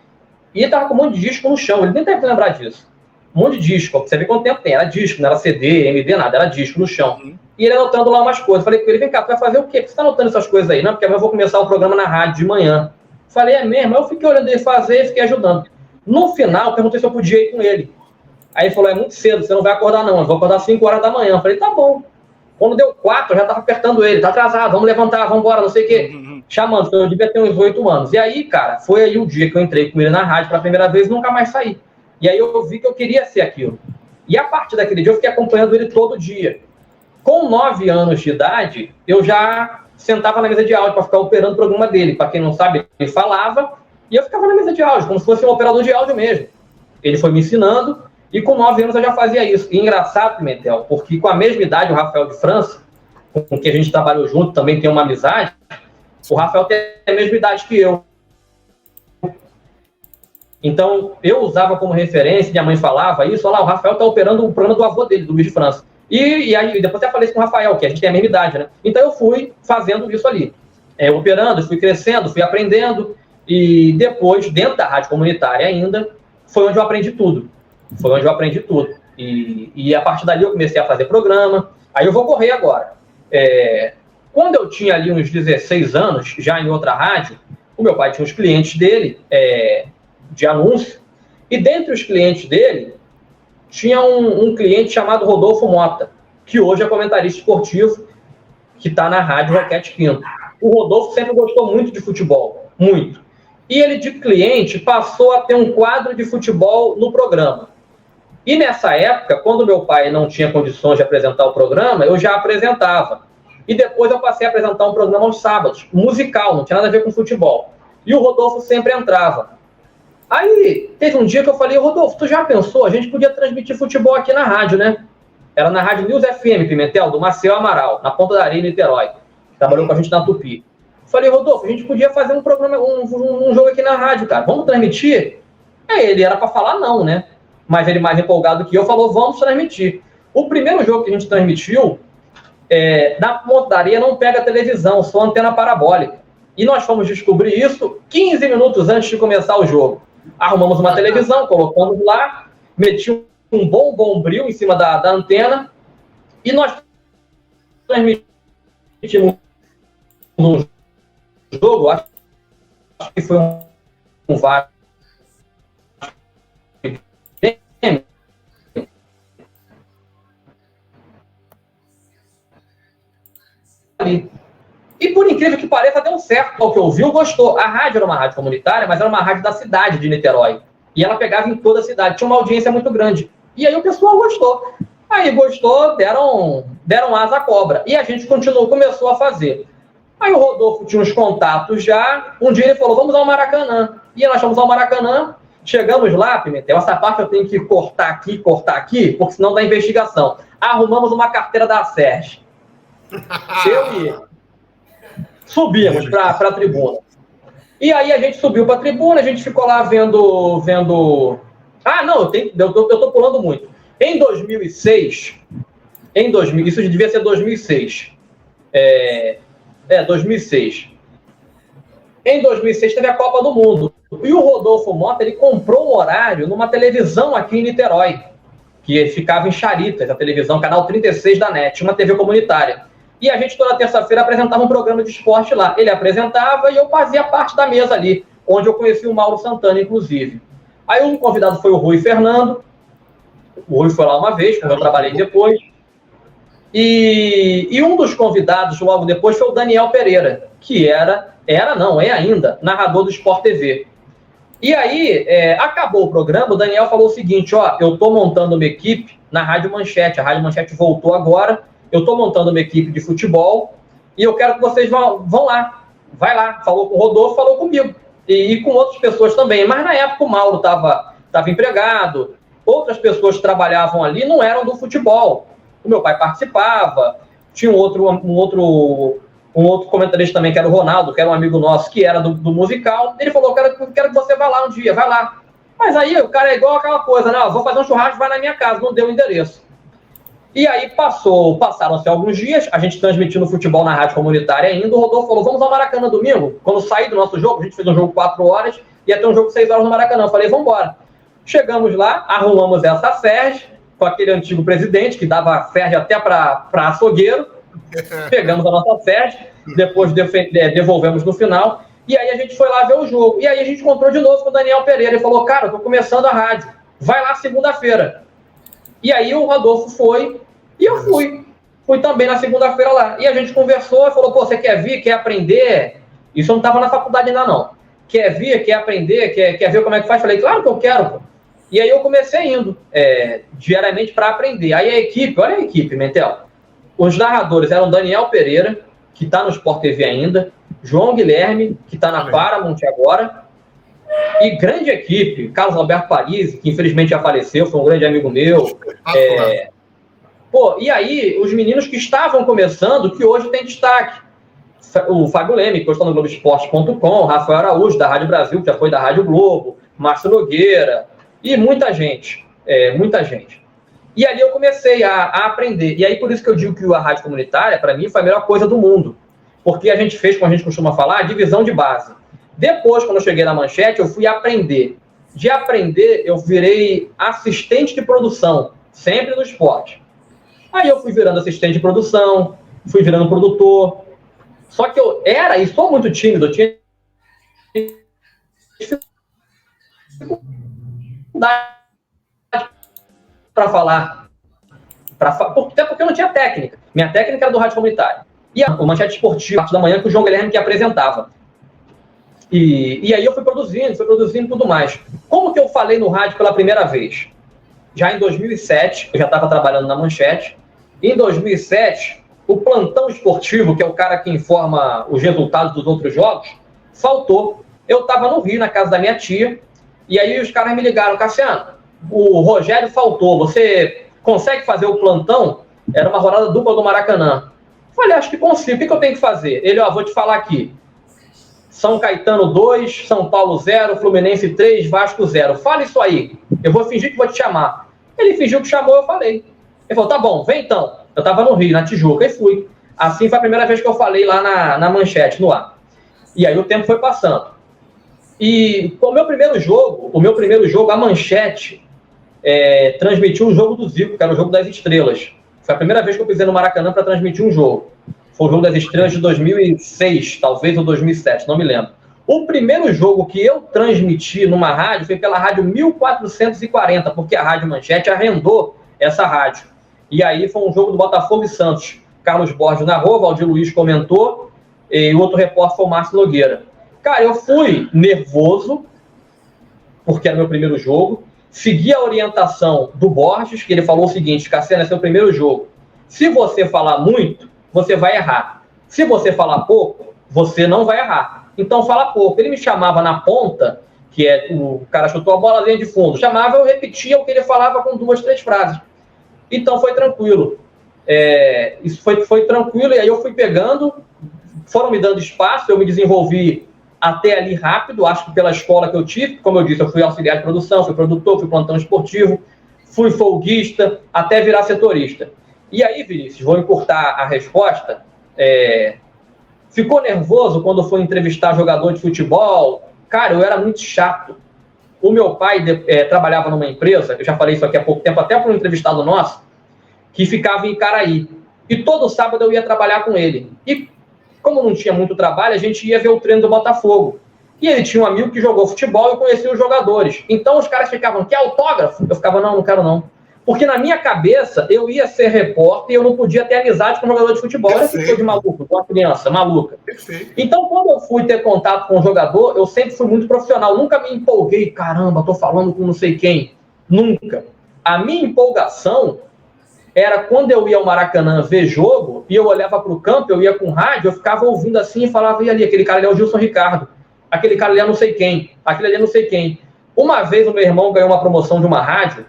e ele estava com um monte de disco no chão, ele nem deve lembrar disso. Um monte de disco, você vê quanto tempo tem, era disco, não era CD, MD, nada, era disco no chão. E ele anotando lá umas coisas. Falei com ele, vem cá, tu vai fazer o quê? Por que você tá anotando essas coisas aí? Não, porque amanhã eu vou começar o programa na rádio de manhã. Falei, é mesmo? Aí eu fiquei olhando ele fazer e fiquei ajudando. No final, perguntei se eu podia ir com ele. Aí ele falou, é muito cedo, você não vai acordar não, eu vou acordar às 5 horas da manhã. Falei, tá bom. Quando deu 4, eu já tava apertando ele, tá atrasado, vamos levantar, vamos embora, não sei o quê. Chamando, eu devia ter uns 8 anos. E aí, cara, foi aí o dia que eu entrei com ele na rádio pela primeira vez e nunca mais saí. E aí eu vi que eu queria ser aquilo. E a partir daquele dia eu fiquei acompanhando ele todo dia. Com 9 anos de idade, eu já sentava na mesa de áudio para ficar operando o programa dele. Para quem não sabe, ele falava e eu ficava na mesa de áudio, como se fosse um operador de áudio mesmo. Ele foi me ensinando e com 9 anos eu já fazia isso. E engraçado, Pimentel, porque com a mesma idade, o Rafael de França, com quem a gente trabalhou junto, também tem uma amizade, o Rafael tem a mesma idade que eu. Então, eu usava como referência, minha mãe falava isso, olha lá, o Rafael está operando o programa do avô dele, do Luiz de França. E aí, depois até falei isso com o Rafael, que a gente tem a mesma idade, né? Então, eu fui fazendo isso ali. Operando, fui crescendo, fui aprendendo, e depois, dentro da rádio comunitária ainda, foi onde eu aprendi tudo. E a partir dali eu comecei a fazer programa. Aí eu vou correr agora. Quando eu tinha ali uns 16 anos, já em outra rádio, o meu pai tinha uns clientes dele, de anúncio, e dentre os clientes dele, tinha um cliente chamado Rodolfo Mota, que hoje é comentarista esportivo, que está na rádio Roquete Quinto. O Rodolfo sempre gostou muito de futebol, muito. E ele, de cliente, passou a ter um quadro de futebol no programa. E nessa época, quando meu pai não tinha condições de apresentar o programa, eu já apresentava. E depois eu passei a apresentar um programa aos sábados, musical, não tinha nada a ver com futebol. E o Rodolfo sempre entrava. Aí, teve um dia que eu falei, Rodolfo, tu já pensou? A gente podia transmitir futebol aqui na rádio, né? Era na Rádio News FM, Pimentel, do Maceu Amaral, na Ponta da Areia, em Niterói. Trabalhou com a gente na Tupi. Falei, Rodolfo, a gente podia fazer um programa, um jogo aqui na rádio, cara. Vamos transmitir? Aí ele era para falar não, né? Mas ele, mais empolgado que eu, falou, vamos transmitir. O primeiro jogo que a gente transmitiu, na Ponta da Areia não pega televisão, só antena parabólica. E nós fomos descobrir isso 15 minutos antes de começar o jogo. Arrumamos uma televisão, colocamos lá, meti um bom bombril em cima da antena e nós transmitimos no jogo, acho que foi um VAR. E por incrível que pareça, deu certo. O que ouviu, gostou. A rádio era uma rádio comunitária, mas era uma rádio da cidade de Niterói. E ela pegava em toda a cidade. Tinha uma audiência muito grande. E aí o pessoal gostou. Aí gostou, deram asa à cobra. E a gente começou a fazer. Aí o Rodolfo tinha uns contatos já. Um dia ele falou, vamos ao Maracanã. E nós fomos ao Maracanã. Chegamos lá, Pimentel, essa parte eu tenho que cortar aqui, porque senão dá investigação. Arrumamos uma carteira da Sérgio. Eu e ele. Subimos para a tribuna. E aí a gente subiu para a tribuna, a gente ficou lá vendo... Ah, não, eu tô pulando muito. Em 2006, isso devia ser 2006. 2006. Em 2006 teve a Copa do Mundo. E o Rodolfo Mota, ele comprou um horário numa televisão aqui em Niterói, que ficava em Charitas, a televisão, canal 36 da NET, uma TV comunitária. E a gente, toda terça-feira, apresentava um programa de esporte lá. Ele apresentava e eu fazia parte da mesa ali, onde eu conheci o Mauro Santana, inclusive. Aí um convidado foi o Rui Fernando. O Rui foi lá uma vez, como eu trabalhei depois. E um dos convidados, logo depois, foi o Daniel Pereira, que é ainda, narrador do Sport TV. E aí, acabou o programa, o Daniel falou o seguinte, eu estou montando uma equipe na Rádio Manchete. A Rádio Manchete voltou agora. Eu estou montando uma equipe de futebol e eu quero que vocês vão lá. Vai lá. Falou com o Rodolfo, falou comigo. E com outras pessoas também. Mas na época o Mauro estava empregado. Outras pessoas que trabalhavam ali não eram do futebol. O meu pai participava. Tinha um outro comentarista também, que era o Ronaldo, que era um amigo nosso, que era do musical. Ele falou, quero que você vá lá um dia, vai lá. Mas aí o cara é igual aquela coisa, né? Vou fazer um churrasco, vai na minha casa, não deu o endereço. E aí passaram-se alguns dias, a gente transmitindo futebol na rádio comunitária ainda, o Rodolfo falou, vamos ao Maracanã domingo? Quando sair do nosso jogo, a gente fez um jogo 4 horas, ia ter um jogo 6 horas no Maracanã. Eu falei, vamos embora. Chegamos lá, arrumamos essa Ferge, com aquele antigo presidente, que dava Ferge até para açougueiro. Pegamos a nossa Ferge, depois devolvemos no final, e aí a gente foi lá ver o jogo. E aí a gente encontrou de novo com o Daniel Pereira, ele falou, cara, eu tô começando a rádio, vai lá segunda-feira. E aí o Rodolfo foi, e eu fui. Fui também na segunda-feira lá. E a gente conversou e falou, pô, você quer vir, quer aprender? Isso eu não estava na faculdade ainda não. Quer vir, quer aprender, quer ver como é que faz? Falei, claro que eu quero, pô. E aí eu comecei indo diariamente para aprender. Aí a equipe, olha a equipe, Mentel. Os narradores eram Daniel Pereira, que está no Sport TV ainda, João Guilherme, que está na Paramount agora, e grande equipe, Carlos Alberto Parisi, que infelizmente já faleceu, foi um grande amigo meu. E aí, os meninos que estavam começando, que hoje tem destaque. O Fábio Leme, que hoje está no Globoesporte.com, Rafael Araújo, da Rádio Brasil, que já foi da Rádio Globo, Márcio Nogueira, e muita gente, muita gente. E ali eu comecei a aprender. E aí, por isso que eu digo que a rádio comunitária, para mim, foi a melhor coisa do mundo. Porque a gente fez, como a gente costuma falar, a divisão de base. Depois, quando eu cheguei na Manchete, eu fui aprender. De aprender, eu virei assistente de produção, sempre no esporte. Aí eu fui virando assistente de produção, fui virando produtor. Só que eu era e sou muito tímido, eu tinha dificuldade para falar. Até porque eu não tinha técnica. Minha técnica era do rádio comunitário. E o Manchete Esportiva, parte da manhã, que o João Guilherme que apresentava. E aí eu fui produzindo e tudo mais. Como que eu falei no rádio pela primeira vez? Já em 2007, eu já estava trabalhando na Manchete. Em 2007, o plantão esportivo, que é o cara que informa os resultados dos outros jogos, faltou. Eu estava no Rio, na casa da minha tia, e aí os caras me ligaram, Cassiano, o Rogério faltou, você consegue fazer o plantão? Era uma rodada dupla do Maracanã. Falei, acho que consigo, o que eu tenho que fazer? Ele, vou te falar aqui. São Caetano 2, São Paulo 0, Fluminense 3, Vasco 0. Fala isso aí, eu vou fingir que vou te chamar. Ele fingiu que chamou, eu falei. Ele falou, tá bom, vem então. Eu estava no Rio, na Tijuca, e fui. Assim foi a primeira vez que eu falei lá na Manchete, no ar. E aí o tempo foi passando. E o meu primeiro jogo, a Manchete transmitiu o jogo do Zico, que era o jogo das estrelas. Foi a primeira vez que eu pisei no Maracanã para transmitir um jogo. Foi o jogo das estrelas de 2006, talvez, ou 2007, não me lembro. O primeiro jogo que eu transmiti numa rádio foi pela rádio 1440, porque a Rádio Manchete arrendou essa rádio. E aí foi um jogo do Botafogo e Santos. Carlos Borges narrou, Valdir Luiz comentou, e o outro repórter foi o Márcio Nogueira. Cara, eu fui nervoso, porque era meu primeiro jogo, segui a orientação do Borges, que ele falou o seguinte, Cassiano, é seu primeiro jogo. Se você falar muito, você vai errar. Se você falar pouco, você não vai errar. Então fala pouco. Ele me chamava na ponta, que o cara chutou a bola linha de fundo, chamava, eu repetia o que ele falava com 2, 3 frases. Então foi tranquilo. Isso foi tranquilo, e aí eu fui pegando, foram me dando espaço, eu me desenvolvi até ali rápido, acho que pela escola que eu tive, como eu disse, eu fui auxiliar de produção, fui produtor, fui plantão esportivo, fui folguista, até virar setorista. E aí, Vinícius, vou encurtar a resposta, ficou nervoso quando foi entrevistar jogador de futebol? Cara, eu era muito chato. O meu pai trabalhava numa empresa, eu já falei isso aqui há pouco tempo, até para um entrevistado nosso, que ficava em Icaraí. E todo sábado eu ia trabalhar com ele. E como não tinha muito trabalho, a gente ia ver o treino do Botafogo. E ele tinha um amigo que jogou futebol e conhecia os jogadores. Então os caras ficavam, quer autógrafo? Eu ficava, não quero não. Porque na minha cabeça, eu ia ser repórter e eu não podia ter amizade com jogador de futebol. Olha que coisa de maluco, com uma criança maluca. Perfeito. Então, quando eu fui ter contato com o jogador, eu sempre fui muito profissional. Nunca me empolguei, caramba, tô falando com não sei quem. Nunca. A minha empolgação era quando eu ia ao Maracanã ver jogo e eu olhava para o campo, eu ia com rádio, eu ficava ouvindo assim e falava, e ali, aquele cara ali é o Gilson Ricardo. Aquele cara ali é não sei quem. Aquele ali é não sei quem. Uma vez o meu irmão ganhou uma promoção de uma rádio,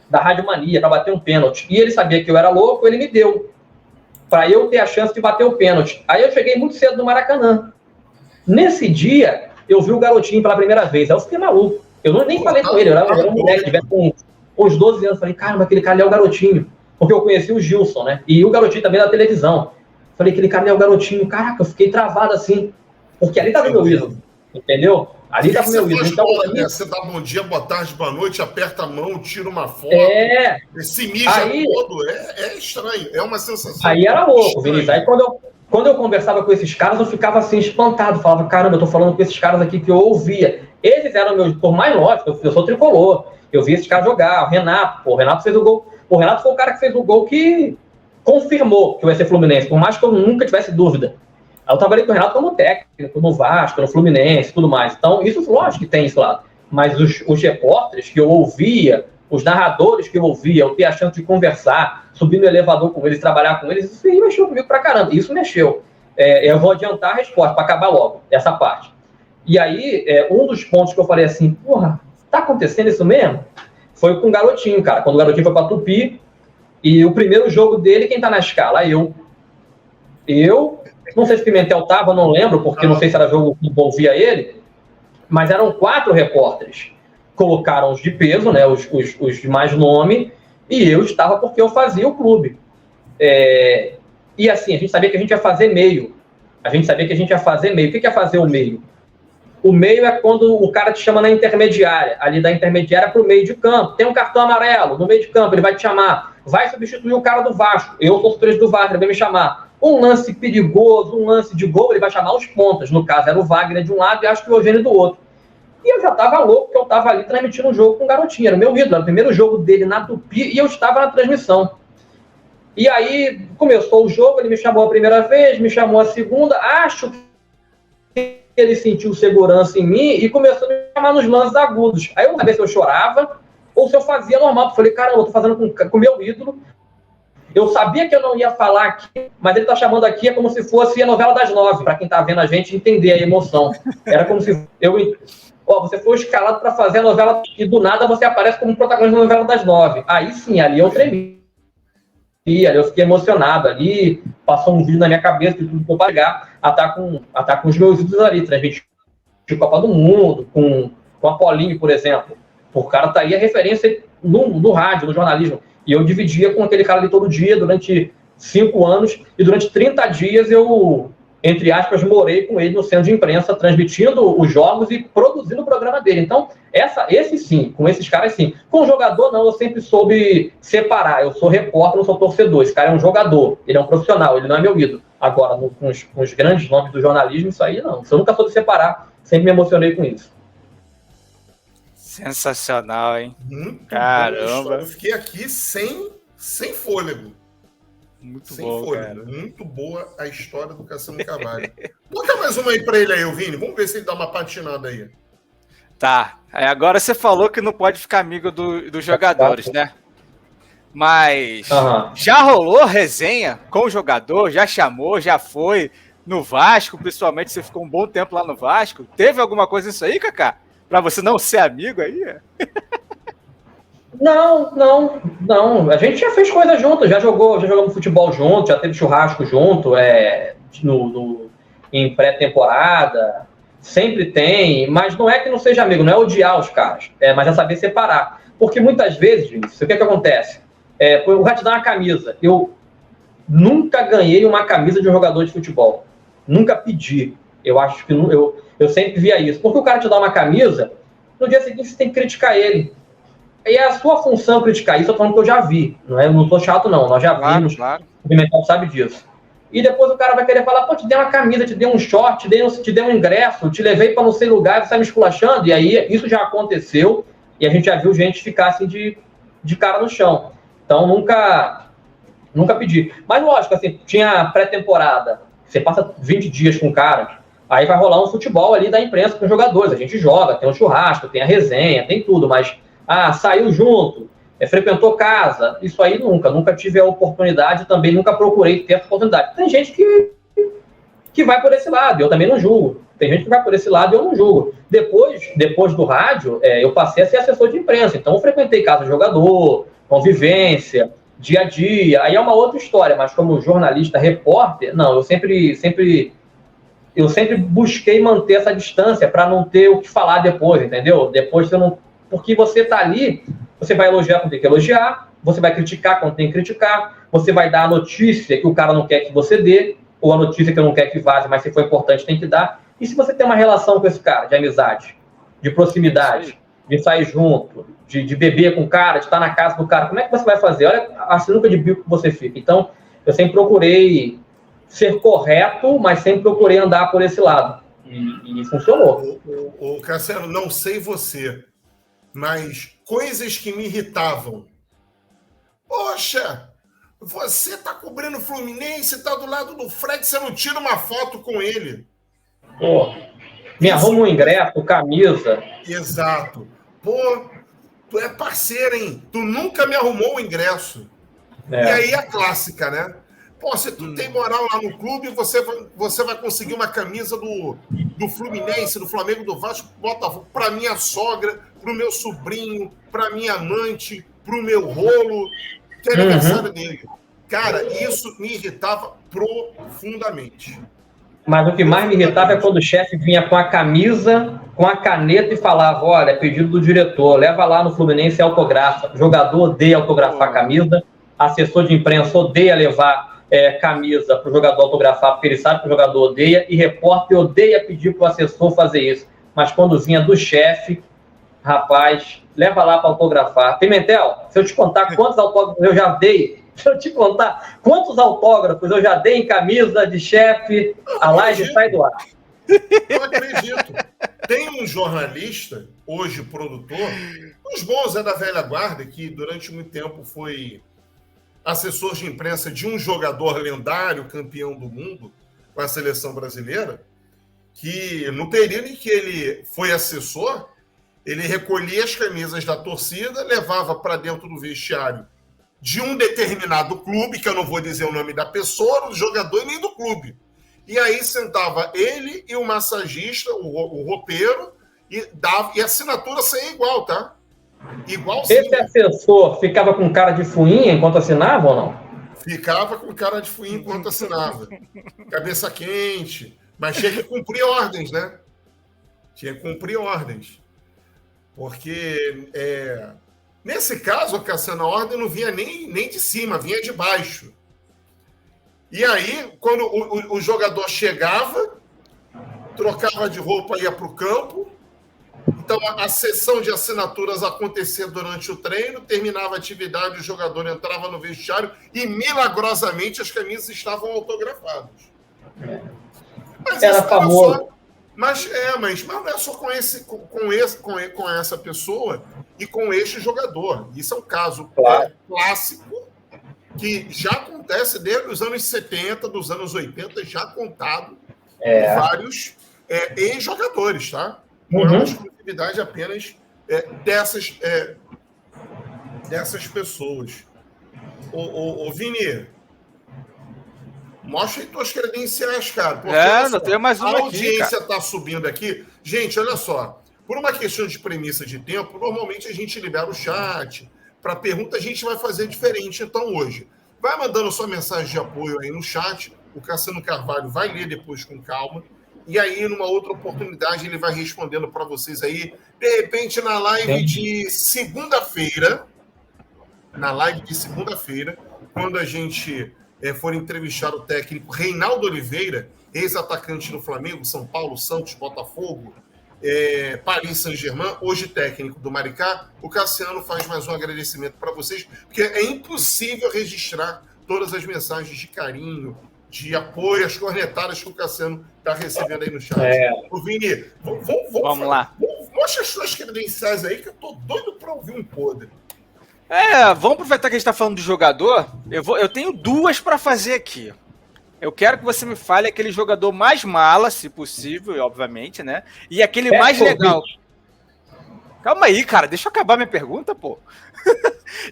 da Rádio Mania, para bater um pênalti. E ele sabia que eu era louco, ele me deu, para eu ter a chance de bater o pênalti. Aí eu cheguei muito cedo no Maracanã. Nesse dia, eu vi o garotinho pela primeira vez. Aí eu fiquei maluco. Eu nem falei com ele, eu era um moleque, tivesse com uns 12 anos. Falei, caramba, aquele cara ali é o Garotinho. Porque eu conheci o Gilson, né? E o Garotinho também da televisão. Falei, aquele cara ali é o Garotinho. Caraca, eu fiquei travado assim. Porque ali tava o meu ídolo, entendeu? Ali tava o meu ídolo. Então,
você dá bom dia, boa tarde, boa noite, aperta a mão, tira uma foto, se mija todo. É estranho, é uma sensação.
Aí era louco, Vinícius. Aí quando eu conversava com esses caras, eu ficava assim, espantado. Falava, caramba, eu tô falando com esses caras aqui que eu ouvia. Eles eram meus, por mais lógico, eu sou tricolor. Eu vi esses caras jogar. O Renato fez o gol. O Renato foi o cara que fez o gol que confirmou que vai ser Fluminense, por mais que eu nunca tivesse dúvida. Eu trabalhei com o Renato como técnico, no Vasco, no Fluminense e tudo mais. Então, isso, lógico que tem isso lá. Mas os repórteres que eu ouvia, os narradores que eu ouvia, eu ter a chance de conversar, subir no elevador com eles, trabalhar com eles, isso aí mexeu comigo pra caramba. Isso mexeu. Eu vou adiantar a resposta para acabar logo, essa parte. E aí, um dos pontos que eu falei assim, porra, tá acontecendo isso mesmo? Foi com o Garotinho, cara. Quando o Garotinho foi pra Tupi, e o primeiro jogo dele, quem tá na escala? Eu, não sei se Pimentel tava, não lembro, porque não sei se era jogo que envolvia ele, mas eram 4 repórteres. Colocaram os de peso, né, os de mais nome, e eu estava porque eu fazia o clube. E assim, a gente sabia que a gente ia fazer meio. O que é fazer o meio? O meio é quando o cara te chama na intermediária, ali da intermediária para o meio de campo. Tem um cartão amarelo no meio de campo, ele vai te chamar. Vai substituir o cara do Vasco. Eu sou supervisor do Vasco, ele vai me chamar. Um lance perigoso, um lance de gol, ele vai chamar os pontas. No caso, era o Wagner de um lado e acho que o Eugênio do outro. E eu já estava louco, porque eu estava ali transmitindo um jogo com o Garotinho. Era o meu ídolo, era o primeiro jogo dele na Tupi e eu estava na transmissão. E aí, começou o jogo, ele me chamou a primeira vez, me chamou a segunda. Acho que ele sentiu segurança em mim e começou a me chamar nos lances agudos. Aí eu não sabia se eu chorava ou se eu fazia normal. Eu falei, caramba, eu tô fazendo com o meu ídolo. Eu sabia que eu não ia falar aqui, mas ele tá chamando aqui, é como se fosse a novela das 9, para quem tá vendo a gente entender a emoção. Era como se você foi escalado para fazer a novela e do nada você aparece como protagonista da novela das 9. Aí sim, ali eu tremi. Ali eu fiquei emocionado. Ali passou um vídeo na minha cabeça de tudo que eu pagar. Com os meus ídolos ali, transmitir Copa do Mundo, com a Paulinho, por exemplo. O cara tá aí a referência no rádio, no jornalismo. E eu dividia com aquele cara ali todo dia, durante 5 anos, e durante 30 dias eu, entre aspas, morei com ele no centro de imprensa, transmitindo os jogos e produzindo o programa dele. Então, esse sim, com esses caras sim. Com o jogador, não, eu sempre soube separar. Eu sou repórter, não sou torcedor. Esse cara é um jogador, ele é um profissional, ele não é meu ídolo. Agora, com os grandes nomes do jornalismo, isso aí não. Isso eu nunca soube separar, sempre me emocionei com isso.
Sensacional, hein? Caramba.
Eu fiquei aqui sem fôlego.
Muito bom, cara.
Muito boa a história do Cassiano Carvalho. Bota mais uma aí pra ele aí, Vini. Vamos ver se ele dá uma patinada aí.
Tá. Agora você falou que não pode ficar amigo dos jogadores, né? Mas já rolou resenha com o jogador? Já chamou? Já foi? No Vasco, principalmente, você ficou um bom tempo lá no Vasco. Teve alguma coisa nisso aí, Kaká? Pra você não ser amigo aí? Não. A gente já fez coisa junto, já jogamos futebol junto, já teve churrasco junto, em pré-temporada, sempre tem, mas não é que não seja amigo, não é odiar os caras, mas é saber separar. Porque muitas vezes, o que acontece? O cara te dá uma camisa. Eu nunca ganhei uma camisa de um jogador de futebol. Nunca pedi. Eu acho que eu sempre via isso. Porque o cara te dá uma camisa, no dia seguinte você tem que criticar ele. E é a sua função criticar isso, eu tô falando que eu já vi. Eu não tô chato, não. Nós já vimos. Claro. O Pimentel sabe disso. E depois o cara vai querer falar, pô, te dei uma camisa, te dei um short, te dei um ingresso, te levei para não sei lugar, você tá me esculachando. E aí isso já aconteceu e a gente já viu gente ficar assim de cara no chão. Então nunca pedi. Mas lógico, assim, tinha pré-temporada. Você passa 20 dias com o cara, aí vai rolar um futebol ali da imprensa com os jogadores. A gente joga, tem um churrasco, tem a resenha, tem tudo, mas saiu junto, frequentou casa, isso aí nunca tive a oportunidade, também nunca procurei ter essa oportunidade. Tem gente que vai por esse lado, eu também não julgo. Tem gente que vai por esse lado e eu não julgo. Depois do rádio, eu passei a ser assessor de imprensa, então eu frequentei casa de jogador, convivência, dia a dia, aí é uma outra história, mas como jornalista, repórter, não, eu sempre
eu sempre busquei manter essa distância para não ter o que falar depois, entendeu? Depois você não... Porque você tá ali, você vai elogiar quando tem que elogiar, você vai criticar quando tem que criticar, você vai dar a notícia que o cara não quer que você dê, ou a notícia que não quer que vaze, mas se for importante tem que dar. E se você tem uma relação com esse cara, de amizade, de proximidade, de sair junto, de beber com o cara, de estar na casa do cara, como é que você vai fazer? Olha a sinuca de bico que você fica. Então, eu sempre procurei ser correto, mas sempre procurei andar por esse lado. E funcionou.
O Cassiano, não sei você, mas coisas que me irritavam. Poxa, você tá cobrindo o Fluminense, tá do lado do Fred, você não tira uma foto com ele.
Pô, me arruma um ingresso, camisa.
Exato. Pô, tu é parceiro, hein? Tu nunca me arrumou o ingresso. E aí a clássica, né? Pô, se tu tem moral lá no clube, você vai conseguir uma camisa do Fluminense, do Flamengo, do Vasco, Botafogo, para minha sogra, pro meu sobrinho, pra minha amante, pro meu rolo, que é aniversário dele. Cara, isso me irritava profundamente.
Mas o que mais me irritava é quando o chefe vinha com a camisa, com a caneta e falava, olha, é pedido do diretor, leva lá no Fluminense e autografa. O jogador odeia autografar a camisa, assessor de imprensa odeia levar camisa para o jogador autografar, porque ele sabe que o jogador odeia, e repórter odeia pedir para o assessor fazer isso. Mas quando vinha do chefe, rapaz, leva lá para autografar. Pimentel, se eu te contar quantos autógrafos eu já dei, se eu te contar quantos autógrafos eu já dei em camisa de chefe, a live sai do ar.
Eu acredito. Tem um jornalista, hoje produtor, uns bons da velha guarda, que durante muito tempo foi assessor de imprensa de um jogador lendário, campeão do mundo com a seleção brasileira, que no período em que ele foi assessor, ele recolhia as camisas da torcida, levava para dentro do vestiário de um determinado clube, que eu não vou dizer o nome da pessoa, do jogador e nem do clube. E aí sentava ele e o massagista, o roupeiro, e a assinatura saía igual, tá? Igualzinho.
Esse assessor ficava com cara de fuinha enquanto assinava ou não?
Ficava com cara de fuinha enquanto assinava. Cabeça quente. Mas tinha que cumprir ordens, né? Tinha que cumprir ordens. Porque, nesse caso, a ordem não vinha nem de cima, vinha de baixo. E aí, quando o jogador chegava, trocava de roupa, ia para o campo. Então, a sessão de assinaturas acontecia durante o treino, terminava a atividade, o jogador entrava no vestiário e, milagrosamente, as camisas estavam autografadas. Mas
era famoso.
Mas não é só com essa pessoa e com este jogador. Isso é um caso clássico que já acontece desde os anos 70, dos anos 80, já contado por vários ex-jogadores, tá? Não é uma exclusividade apenas dessas pessoas. Ô Vini, mostra aí tuas credenciais, cara. Porque,
não tem mais uma
a audiência
aqui,
está subindo aqui. Gente, olha só. Por uma questão de premissa de tempo, normalmente a gente libera o chat. Para pergunta, a gente vai fazer diferente. Então, hoje, vai mandando sua mensagem de apoio aí no chat. O Cassiano Carvalho vai ler depois com calma. E aí, numa outra oportunidade, ele vai respondendo para vocês aí. De repente, na live de segunda-feira, quando a gente for entrevistar o técnico Reinaldo Oliveira, ex-atacante do Flamengo, São Paulo, Santos, Botafogo, Paris Saint-Germain, hoje técnico do Maricá, o Cassiano faz mais um agradecimento para vocês, porque é impossível registrar todas as mensagens de carinho, de apoio, as cornetadas que o Cassiano está recebendo aí no chat. Ô, Vini, vamos lá. Mostra as suas credenciais aí, que eu tô doido para ouvir um podre.
Vamos aproveitar que a gente está falando de jogador. Eu tenho duas para fazer aqui. Eu quero que você me fale aquele jogador mais mala, se possível, obviamente, né? E aquele mais legal. Calma aí, cara, deixa eu acabar minha pergunta, pô.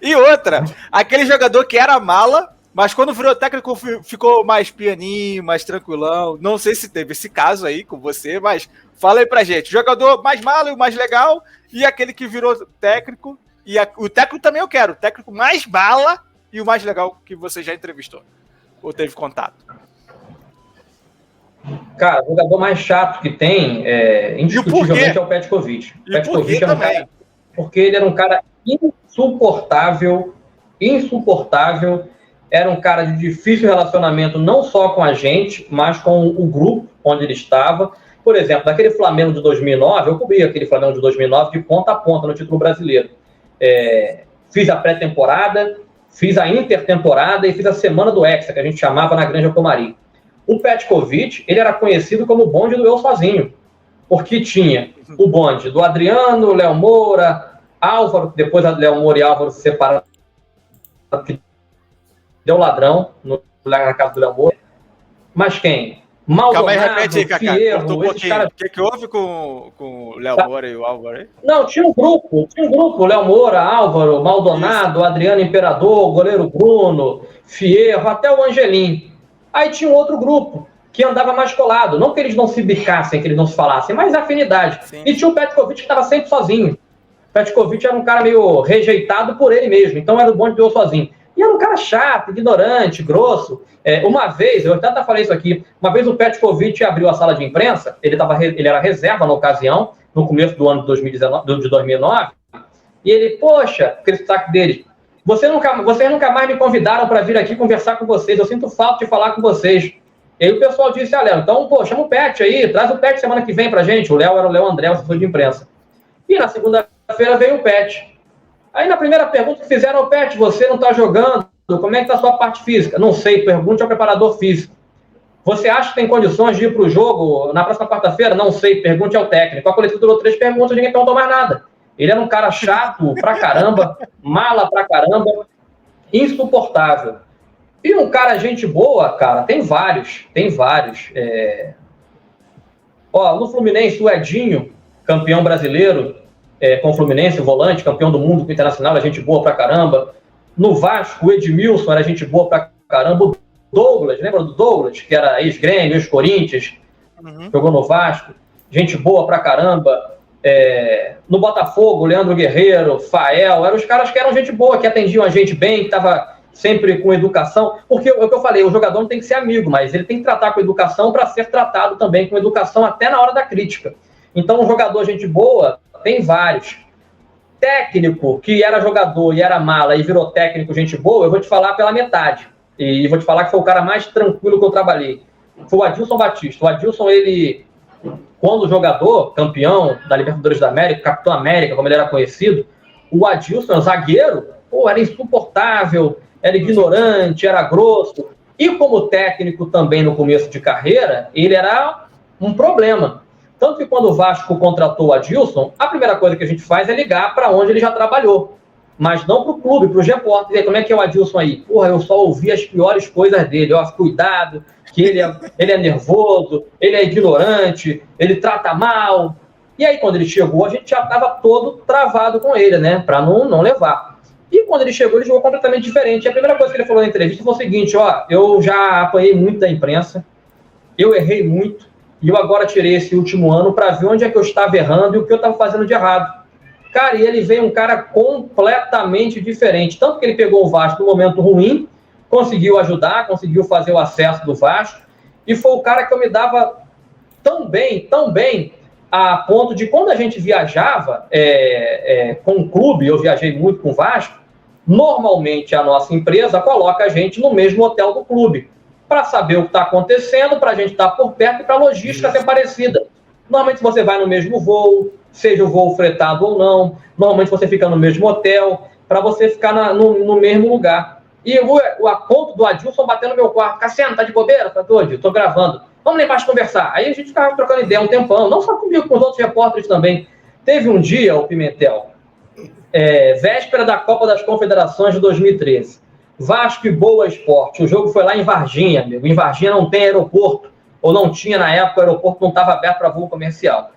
E outra, aquele jogador que era mala, mas quando virou técnico ficou mais pianinho, mais tranquilão. Não sei se teve esse caso aí com você, mas fala aí pra gente. O jogador mais mala e o mais legal, e aquele que virou técnico. E o técnico também eu quero. O técnico mais mala e o mais legal que você já entrevistou. Ou teve contato.
Cara, o jogador mais chato que tem, indiscutivelmente, é o Petkovic. O Petkovic era um cara, porque ele era um cara insuportável, era um cara de difícil relacionamento, não só com a gente, mas com o grupo onde ele estava. Por exemplo, naquele Flamengo de 2009, eu cobri aquele Flamengo de 2009 de ponta a ponta no título brasileiro. Fiz a pré-temporada, fiz a intertemporada e fiz a semana do Hexa, que a gente chamava na Granja Comari. O Petkovic, ele era conhecido como o bonde do eu sozinho, porque tinha o bonde do Adriano, Léo Moura, Álvaro, depois Léo Moura e Álvaro se separaram, deu ladrão na casa do Léo Moura. Mas quem?
Maldonado, calma aí, repete aí, Cacá. Caras... O que houve com o Léo Moura e o Álvaro aí?
Não, tinha um grupo, Léo Moura, Álvaro, Maldonado, Adriano Imperador, goleiro Bruno, Fierro, até o Angelim. Aí tinha um outro grupo que andava mais colado. Não que eles não se bicassem, que eles não se falassem, mas afinidade. Sim. E tinha o Petkovic que estava sempre sozinho. O Petkovic era um cara meio rejeitado por ele mesmo, então era o bonde do eu sozinho. E era um cara chato, ignorante, grosso. Uma vez, eu até falei isso aqui, uma vez o Petkovic abriu a sala de imprensa, ele era reserva na ocasião, no começo do ano de 2009, e ele, poxa, aquele sotaque dele, vocês nunca mais me convidaram para vir aqui conversar com vocês, eu sinto falta de falar com vocês. E aí o pessoal disse, Léo, então, pô, chama o Pet aí, traz o Pet semana que vem pra gente. O Léo era o Léo André, o assessor de imprensa. E na segunda-feira veio o Pet. Aí na primeira pergunta que fizeram ao Pet, você não tá jogando, como é que tá a sua parte física? Não sei, pergunte ao preparador físico. Você acha que tem condições de ir pro jogo na próxima quarta-feira? Não sei, pergunte ao técnico. A coletiva durou 3 perguntas, ninguém perguntou mais nada. Ele era um cara chato pra caramba, mala pra caramba, insuportável. E um cara, gente boa, cara, tem vários. No Fluminense, o Edinho, campeão brasileiro, com o Fluminense, volante, campeão do mundo com o Internacional, é gente boa pra caramba. No Vasco, o Edmilson era gente boa pra caramba. O Douglas, lembra do Douglas, que era ex-Grêmio, ex-Corinthians, jogou no Vasco, gente boa pra caramba. No Botafogo, Leandro Guerreiro, Fael, eram os caras que eram gente boa, que atendiam a gente bem, que estava sempre com educação, porque é o que eu falei, o jogador não tem que ser amigo, mas ele tem que tratar com educação para ser tratado também com educação até na hora da crítica. Então, um jogador gente boa, tem vários. Técnico, que era jogador e era mala e virou técnico gente boa, eu vou te falar pela metade. E vou te falar que foi o cara mais tranquilo que eu trabalhei. Foi o Adilson Batista. O Adilson, ele... Quando jogador, campeão da Libertadores da América, Capitão América, como ele era conhecido, o Adilson, zagueiro, era insuportável, era ignorante, era grosso. E como técnico também no começo de carreira, ele era um problema. Tanto que quando o Vasco contratou o Adilson, a primeira coisa que a gente faz é ligar para onde ele já trabalhou. Mas não para o clube, para os repórteres. Como é que é o Adilson aí? Eu só ouvi as piores coisas dele. Cuidado, que ele é nervoso, ele é ignorante, ele trata mal. E aí, quando ele chegou, a gente já estava todo travado com ele, né? Para não levar. E quando ele chegou, ele jogou completamente diferente. A primeira coisa que ele falou na entrevista foi o seguinte, eu já apanhei muito da imprensa, eu errei muito, e eu agora tirei esse último ano para ver onde é que eu estava errando e o que eu estava fazendo de errado. Cara, e ele veio um cara completamente diferente. Tanto que ele pegou o Vasco no momento ruim, conseguiu ajudar, conseguiu fazer o acesso do Vasco, e foi o cara que eu me dava tão bem, a ponto de quando a gente viajava com o clube, eu viajei muito com o Vasco, normalmente a nossa empresa coloca a gente no mesmo hotel do clube, para saber o que está acontecendo, para a gente estar por perto e para a logística ser parecida. Normalmente você vai no mesmo voo, seja o voo fretado ou não, normalmente você fica no mesmo hotel, para você ficar no mesmo lugar. E a ponto do Adilson bater no meu quarto, Cassiano, tá de bobeira? Tá doido? Tô gravando. Vamos lá embaixo conversar. Aí a gente ficava trocando ideia um tempão, não só comigo, com os outros repórteres também. Teve um dia, o Pimentel, véspera da Copa das Confederações de 2013. Vasco e Boa Esporte. O jogo foi lá em Varginha, amigo. Em Varginha não tem aeroporto, ou não tinha na época, o aeroporto não estava aberto para voo comercial.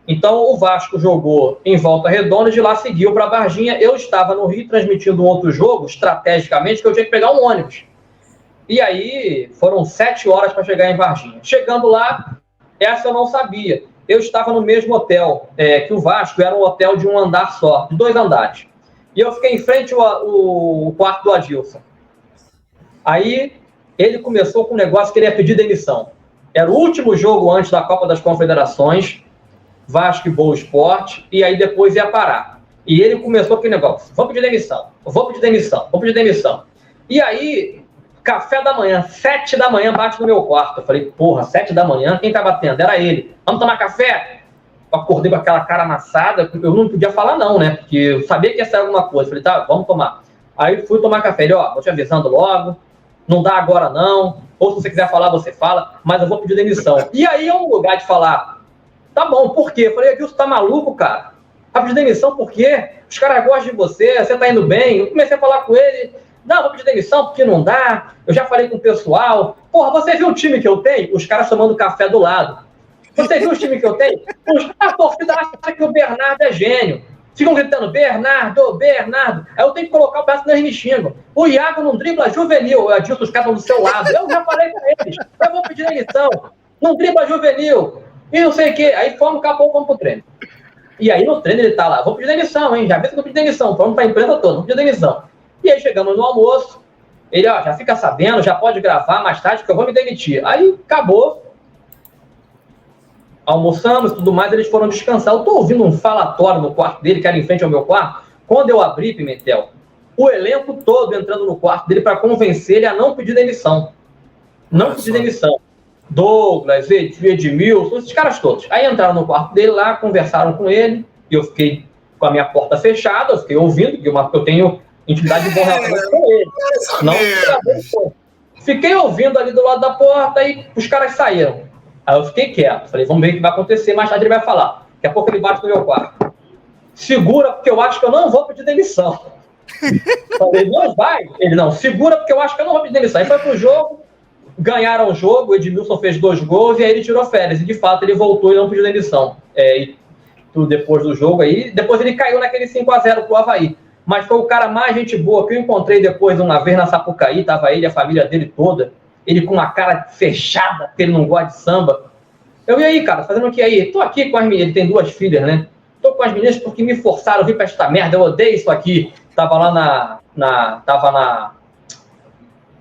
Então o Vasco jogou em Volta Redonda e de lá seguiu para Varginha. Eu estava no Rio transmitindo um outro jogo, estrategicamente, que eu tinha que pegar um ônibus. E aí foram 7 horas para chegar em Varginha. Chegando lá, essa eu não sabia. Eu estava no mesmo hotel que o Vasco, era um hotel de um andar só, de 2 andares. E eu fiquei em frente ao quarto do Adilson. Aí ele começou com um negócio que ele ia pedir demissão. Era o último jogo antes da Copa das Confederações, Vasco e Boa Esporte, e aí depois ia parar. E ele começou aquele negócio, vou pedir demissão. E aí, café da manhã, 7 da manhã, bate no meu quarto. Eu falei, porra, 7 da manhã, quem tá batendo? Era ele. Vamos tomar café? Eu acordei com aquela cara amassada, eu não podia falar não, né? Porque eu sabia que ia sair alguma coisa. Eu falei, tá, vamos tomar. Aí fui tomar café. Ele, vou te avisando logo, não dá agora não, ou se você quiser falar, você fala, mas eu vou pedir demissão. E aí é um lugar de falar, tá bom, por quê? Eu falei, Adilson, tá maluco, cara? Vai pedir demissão por quê? Os caras gostam de você, você tá indo bem. Eu comecei a falar com ele, não, vou pedir demissão porque não dá, eu já falei com o pessoal. Porra, você viu o time que eu tenho? Os caras tomando café do lado. Você viu o time que eu tenho? A torcida acha que o Bernardo é gênio. Ficam gritando, Bernardo. Aí eu tenho que colocar o braço, eles me xingam. O Iago não dribla juvenil. Eu disse, os caras estão do seu lado. Eu já falei pra eles, eu vou pedir demissão. Não dribla juvenil. E não sei o quê. Aí fomos, acabou, vamos pro treino. E aí no treino ele tá lá, vou pedir demissão, hein? Já vi que eu vou pedir demissão. Vamos pra empresa toda, vou pedir demissão. E aí chegamos no almoço. Ele, já fica sabendo, já pode gravar mais tarde, que eu vou me demitir. Aí acabou. Almoçamos e tudo mais, eles foram descansar. Eu tô ouvindo um falatório no quarto dele, que era em frente ao meu quarto. Quando eu abri, Pimentel, o elenco todo entrando no quarto dele para convencer ele a não pedir demissão. Não pedir demissão. Douglas, Edmilson, esses caras todos. Aí entraram no quarto dele lá, conversaram com ele, e eu fiquei com a minha porta fechada, eu fiquei ouvindo, porque eu tenho intimidade de bom relacionamento com ele. Não, fiquei ouvindo ali do lado da porta, e os caras saíram. Aí eu fiquei quieto, falei, vamos ver o que vai acontecer, mais tarde ele vai falar. Daqui a pouco ele bate no meu quarto. Segura, porque eu acho que eu não vou pedir demissão. Falei, não vai? Ele, não, segura, porque eu acho que eu não vou pedir demissão. Aí foi pro jogo, ganharam o jogo, o Edmilson fez 2 gols, e aí ele tirou férias. E de fato ele voltou e não pediu demissão. E tudo depois do jogo aí, depois ele caiu naquele 5-0 pro Avaí. Mas foi o cara mais gente boa que eu encontrei depois uma vez na Sapucaí, tava ele, a família dele toda. Ele com uma cara fechada, porque ele não gosta de samba. Eu, e aí, cara, fazendo o que aí? Tô aqui com as meninas, ele tem 2 filhas, né? Tô com as meninas porque me forçaram a vir pra esta merda, eu odeio isso aqui. Tava lá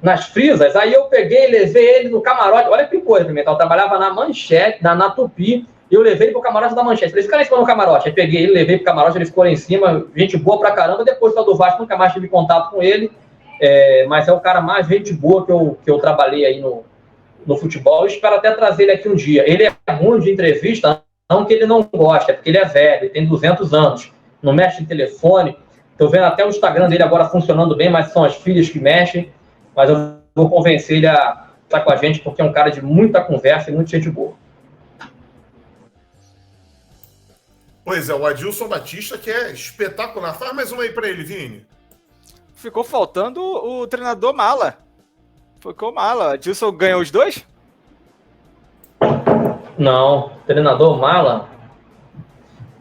nas frisas, aí eu peguei e levei ele no camarote. Olha que coisa, Pimentel, eu trabalhava na Manchete, na Tupi, e eu levei ele pro camarote da Manchete. Falei, fica lá em cima no camarote. Aí peguei ele, levei pro camarote, ele ficou lá em cima, gente boa pra caramba. Depois do Vasco, nunca mais tive contato com ele. Mas é o cara mais gente boa que eu trabalhei aí no futebol. Eu espero até trazer ele aqui um dia. Ele é ruim de entrevista, não que ele não gosta, é porque ele é velho, ele tem 200 anos, não mexe em telefone. Estou vendo até o Instagram dele agora funcionando bem, mas são as filhas que mexem. Mas eu vou convencer ele a estar com a gente, porque é um cara de muita conversa e muita gente boa.
Pois é, o Adilson Batista, que é espetacular. Faz mais uma aí para ele, Vini.
Ficou faltando o treinador Mala. Ficou Mala. Adilson ganhou os 2?
Não, treinador Mala.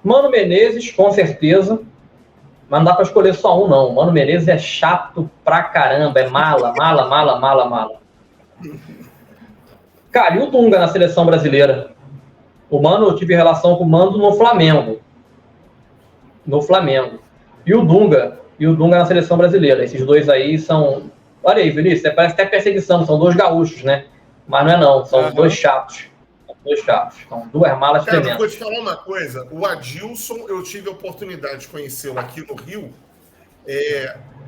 Mano Menezes, com certeza. Mas não dá pra escolher só um, não. Mano Menezes é chato pra caramba. É mala. Cara, e o Dunga na seleção brasileira? O Mano, eu tive relação com o Mano no Flamengo. E o Dunga na seleção brasileira. Esses 2 aí são... Olha aí, Vinícius, parece até perseguição. São 2 gaúchos, né? Mas não é não. São 2 chatos. São 2 malas tremendas.
Cara, vou te falar uma coisa. O Adilson, eu tive a oportunidade de conhecê-lo aqui no Rio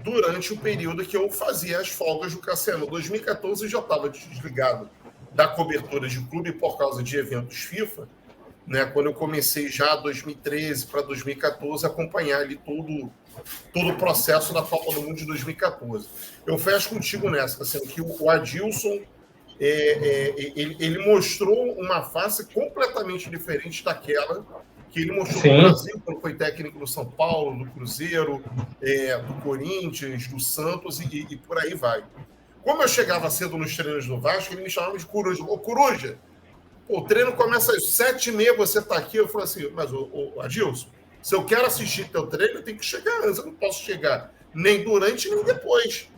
durante o período que eu fazia as folgas do Cassiano. Em 2014 eu já estava desligado da cobertura de clube por causa de eventos FIFA, né? Quando eu comecei já 2013 para 2014 a acompanhar ali todo o processo da Copa do Mundo de 2014. Eu fecho contigo nessa, assim, que o Adilson ele mostrou uma face completamente diferente daquela que ele mostrou no Brasil, quando foi técnico do São Paulo, do Cruzeiro, do Corinthians, do Santos e por aí vai. Como eu chegava cedo nos treinos do Vasco, ele me chamava de Coruja. Ô, Coruja, o treino começa às 7h30, você está aqui. Eu falei assim, mas, Adilson, se eu quero assistir teu treino, eu tenho que chegar antes. Eu não posso chegar nem durante, nem depois.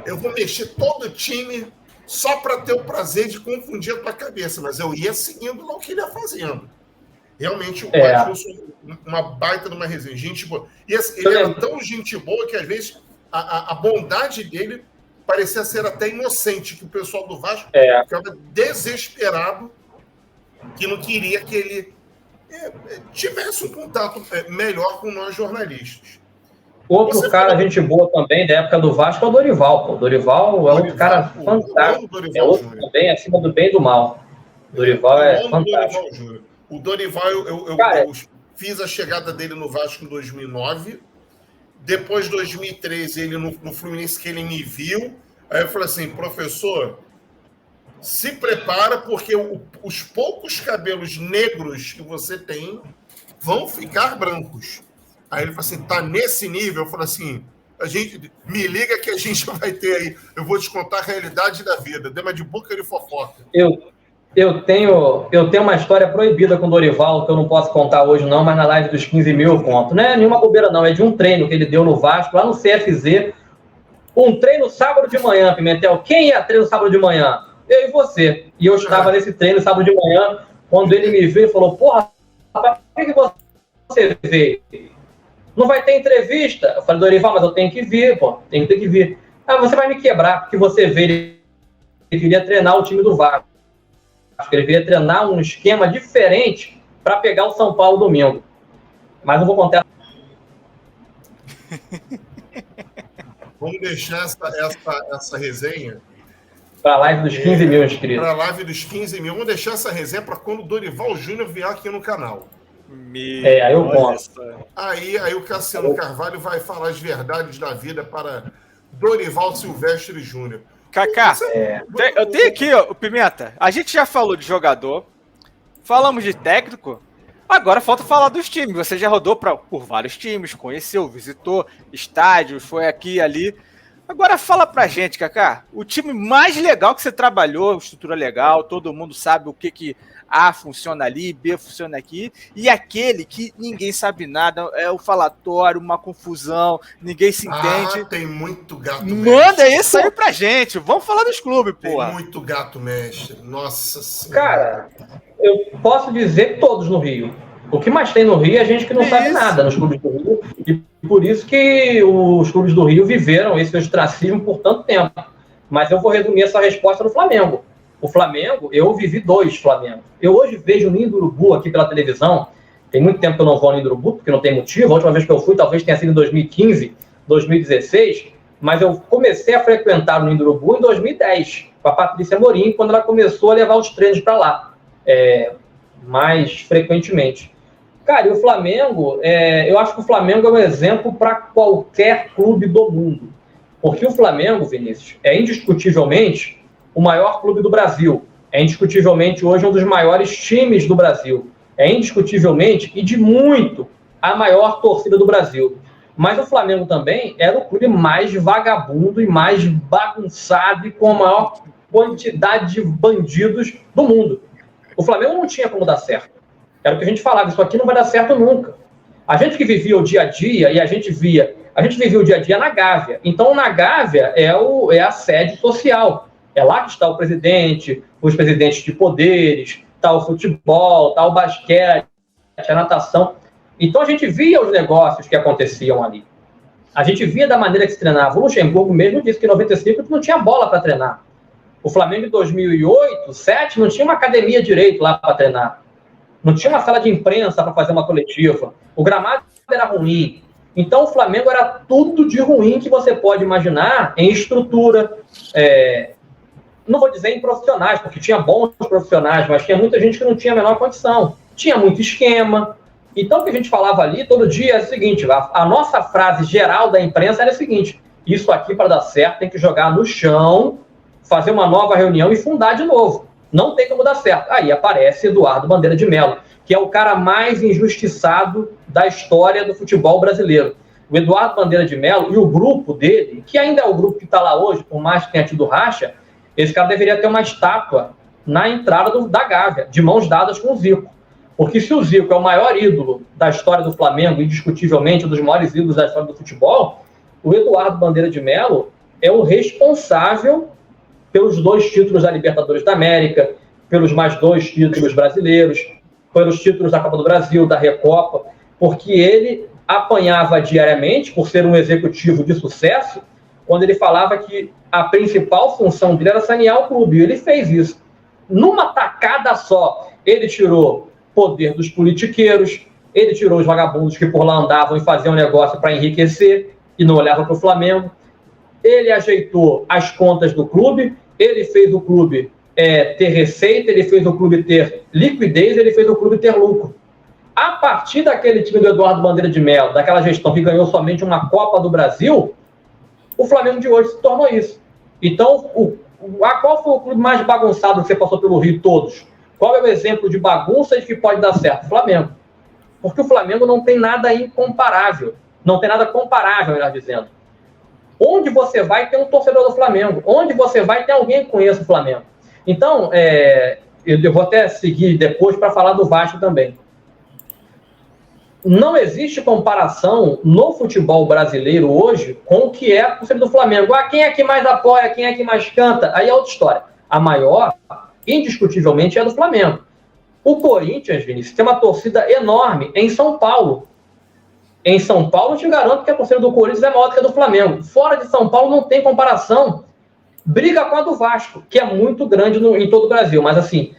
Eu vou mexer todo o time só para ter o prazer de confundir a tua cabeça. Mas eu ia seguindo lá o que ele ia fazendo. Realmente, o Adilson, uma baita de uma resenha. Gente boa. E ele era tão gente boa que, às vezes, a bondade dele parecia ser até inocente, que o pessoal do Vasco ficava desesperado, que não queria que ele tivesse um contato melhor com nós jornalistas.
Outro cara, gente boa também, da época do Vasco, é o Dorival. O Dorival é outro cara fantástico. É outro também, acima do bem e do mal. O Dorival é fantástico.
O Dorival, eu fiz a chegada dele no Vasco em 2009. Depois, de 2013, ele no Fluminense, que ele me viu. Aí eu falei assim, professor, se prepara, porque os poucos cabelos negros que você tem vão ficar brancos. Aí ele falou assim, tá nesse nível? Eu falei assim, me liga que a gente vai ter aí. Eu vou te contar a realidade da vida. Dema de boca de fofoca.
Eu tenho uma história proibida com o Dorival, que eu não posso contar hoje não, mas na live dos 15 mil eu conto. Não é nenhuma bobeira não, é de um treino que ele deu no Vasco, lá no CFZ. Um treino sábado de manhã, Pimentel. Quem ia treino sábado de manhã? Eu e você. E eu estava nesse treino sábado de manhã, quando ele me viu e falou, porra, por que você veio? Não vai ter entrevista? Eu falei, Dorival, mas eu tenho que vir, pô. Tenho que vir. Ah, você vai me quebrar, porque você veio. Ele queria treinar o time do Vasco. Ele queria treinar um esquema diferente para pegar o São Paulo domingo. Mas não vou contar.
Vamos deixar essa resenha
para a live dos 15 mil inscritos.
Para a live dos 15 mil. Vamos deixar essa resenha para quando o Dorival Júnior vier aqui no canal.
Aí eu conto.
Aí o Cassiano Carvalho vai falar as verdades da vida para Dorival Silvestre Júnior.
Kaká, eu tenho aqui, ó, Pimenta. A gente já falou de jogador, falamos de técnico, agora falta falar dos times. Você já rodou por vários times, conheceu, visitou estádios, foi aqui e ali. Agora fala pra gente, Kaká, o time mais legal que você trabalhou, estrutura legal, todo mundo sabe o que A funciona ali, B funciona aqui, e aquele que ninguém sabe nada, é o falatório, uma confusão, ninguém se entende.
Tem muito gato
mestre. Manda isso aí pra gente, vamos falar dos clubes, porra.
Tem muito gato mestre, nossa senhora.
Cara, eu posso dizer que todos no Rio. O que mais tem no Rio é gente que não sabe nada nos clubes do Rio, e por isso que os clubes do Rio viveram esse ostracismo por tanto tempo. Mas eu vou resumir essa resposta no Flamengo. O Flamengo, eu vivi 2 Flamengo. Eu hoje vejo o Ninho do Urubu aqui pela televisão. Tem muito tempo que eu não vou ao Ninho do Urubu, porque não tem motivo. A última vez que eu fui, talvez tenha sido em 2015, 2016. Mas eu comecei a frequentar o Ninho do Urubu em 2010, com a Patrícia Morim, quando ela começou a levar os treinos para lá, mais frequentemente. Cara, e o Flamengo, eu acho que o Flamengo é um exemplo para qualquer clube do mundo. Porque o Flamengo, Vinícius, é indiscutivelmente o maior clube do Brasil. É indiscutivelmente hoje um dos maiores times do Brasil. É indiscutivelmente, e de muito, a maior torcida do Brasil. Mas o Flamengo também era o clube mais vagabundo e mais bagunçado e com a maior quantidade de bandidos do mundo. O Flamengo não tinha como dar certo. Era o que a gente falava, isso aqui não vai dar certo nunca. A gente que vivia o dia a dia, e a gente vivia o dia a dia na Gávea. Então, na Gávea é a sede social. É lá que está o presidente, os presidentes de poderes, está o futebol, está o basquete, a natação. Então, a gente via os negócios que aconteciam ali. A gente via da maneira que se treinava. O Luxemburgo mesmo disse que em 95 não tinha bola para treinar. O Flamengo em 2008, 2007, não tinha uma academia direito lá para treinar. Não tinha uma sala de imprensa para fazer uma coletiva. O gramado era ruim. Então, o Flamengo era tudo de ruim que você pode imaginar em estrutura. Não vou dizer em profissionais, porque tinha bons profissionais, mas tinha muita gente que não tinha a menor condição. Tinha muito esquema. Então, o que a gente falava ali todo dia é o seguinte, a nossa frase geral da imprensa era a seguinte, isso aqui para dar certo tem que jogar no chão, fazer uma nova reunião e fundar de novo. Não tem como dar certo. Aí aparece Eduardo Bandeira de Melo, que é o cara mais injustiçado da história do futebol brasileiro. O Eduardo Bandeira de Melo e o grupo dele, que ainda é o grupo que está lá hoje, por mais que tenha tido racha, esse cara deveria ter uma estátua na entrada da Gávea, de mãos dadas com o Zico. Porque se o Zico é o maior ídolo da história do Flamengo, indiscutivelmente um dos maiores ídolos da história do futebol, o Eduardo Bandeira de Melo é o responsável pelos 2 títulos da Libertadores da América, pelos mais 2 títulos brasileiros, pelos títulos da Copa do Brasil, da Recopa, porque ele apanhava diariamente, por ser um executivo de sucesso, quando ele falava que a principal função dele era sanear o clube. E ele fez isso. Numa tacada só, ele tirou poder dos politiqueiros, ele tirou os vagabundos que por lá andavam e faziam negócio para enriquecer e não olhavam para o Flamengo. Ele ajeitou as contas do clube, ele fez o clube ter receita, ele fez o clube ter liquidez, ele fez o clube ter lucro. A partir daquele time do Eduardo Bandeira de Mello, daquela gestão que ganhou somente uma Copa do Brasil, o Flamengo de hoje se tornou isso. Então, qual foi o clube mais bagunçado que você passou pelo Rio? Todos. Qual é o exemplo de bagunça de que pode dar certo? O Flamengo. Porque o Flamengo não tem nada incomparável. Não tem nada comparável, melhor dizendo. Onde você vai, tem um torcedor do Flamengo. Onde você vai, tem alguém que conhece o Flamengo. Então, eu vou até seguir depois para falar do Vasco também. Não existe comparação no futebol brasileiro hoje com o que é a torcida do Flamengo. Quem é que mais apoia, quem é que mais canta? Aí é outra história. A maior, indiscutivelmente, é a do Flamengo. O Corinthians, Vinícius, tem uma torcida enorme em São Paulo. Em São Paulo, eu te garanto que a torcida do Corinthians é maior do que a do Flamengo. Fora de São Paulo, não tem comparação. Briga com a do Vasco, que é muito grande em todo o Brasil. Mas, assim,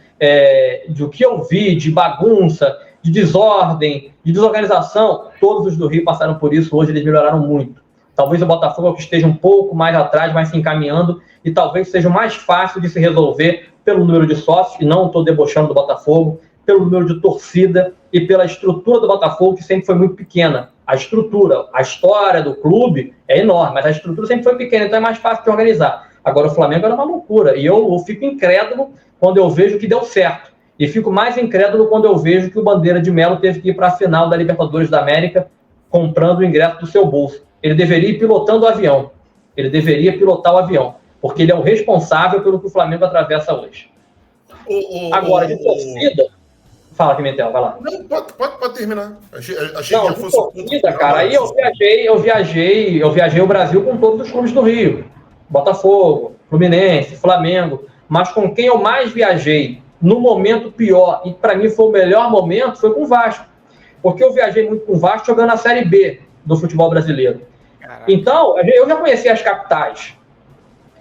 do que eu vi de bagunça, de desordem, de desorganização, todos os do Rio passaram por isso. Hoje eles melhoraram muito. Talvez o Botafogo esteja um pouco mais atrás, mais se encaminhando, e talvez seja mais fácil de se resolver pelo número de sócios, e não estou debochando do Botafogo, pelo número de torcida e pela estrutura do Botafogo, que sempre foi muito pequena. A estrutura, a história do clube é enorme, mas a estrutura sempre foi pequena, então é mais fácil de organizar. Agora, o Flamengo era uma loucura, e eu fico incrédulo quando eu vejo que deu certo. E fico mais incrédulo quando eu vejo que o Bandeira de Mello teve que ir para a final da Libertadores da América comprando o ingresso do seu bolso. Ele deveria ir pilotando o avião. Ele deveria pilotar o avião, porque ele é o responsável pelo que o Flamengo atravessa hoje. Agora, de torcida... Fala, Pimentel, vai lá.
Não, pode terminar. Achei
que já fosse torcida, cara. Aí eu viajei o Brasil com todos os clubes do Rio. Botafogo, Fluminense, Flamengo. Mas com quem eu mais viajei no momento pior, e para mim foi o melhor momento, foi com o Vasco. Porque eu viajei muito com o Vasco jogando a Série B do futebol brasileiro. Caraca. Então, eu já conheci as capitais.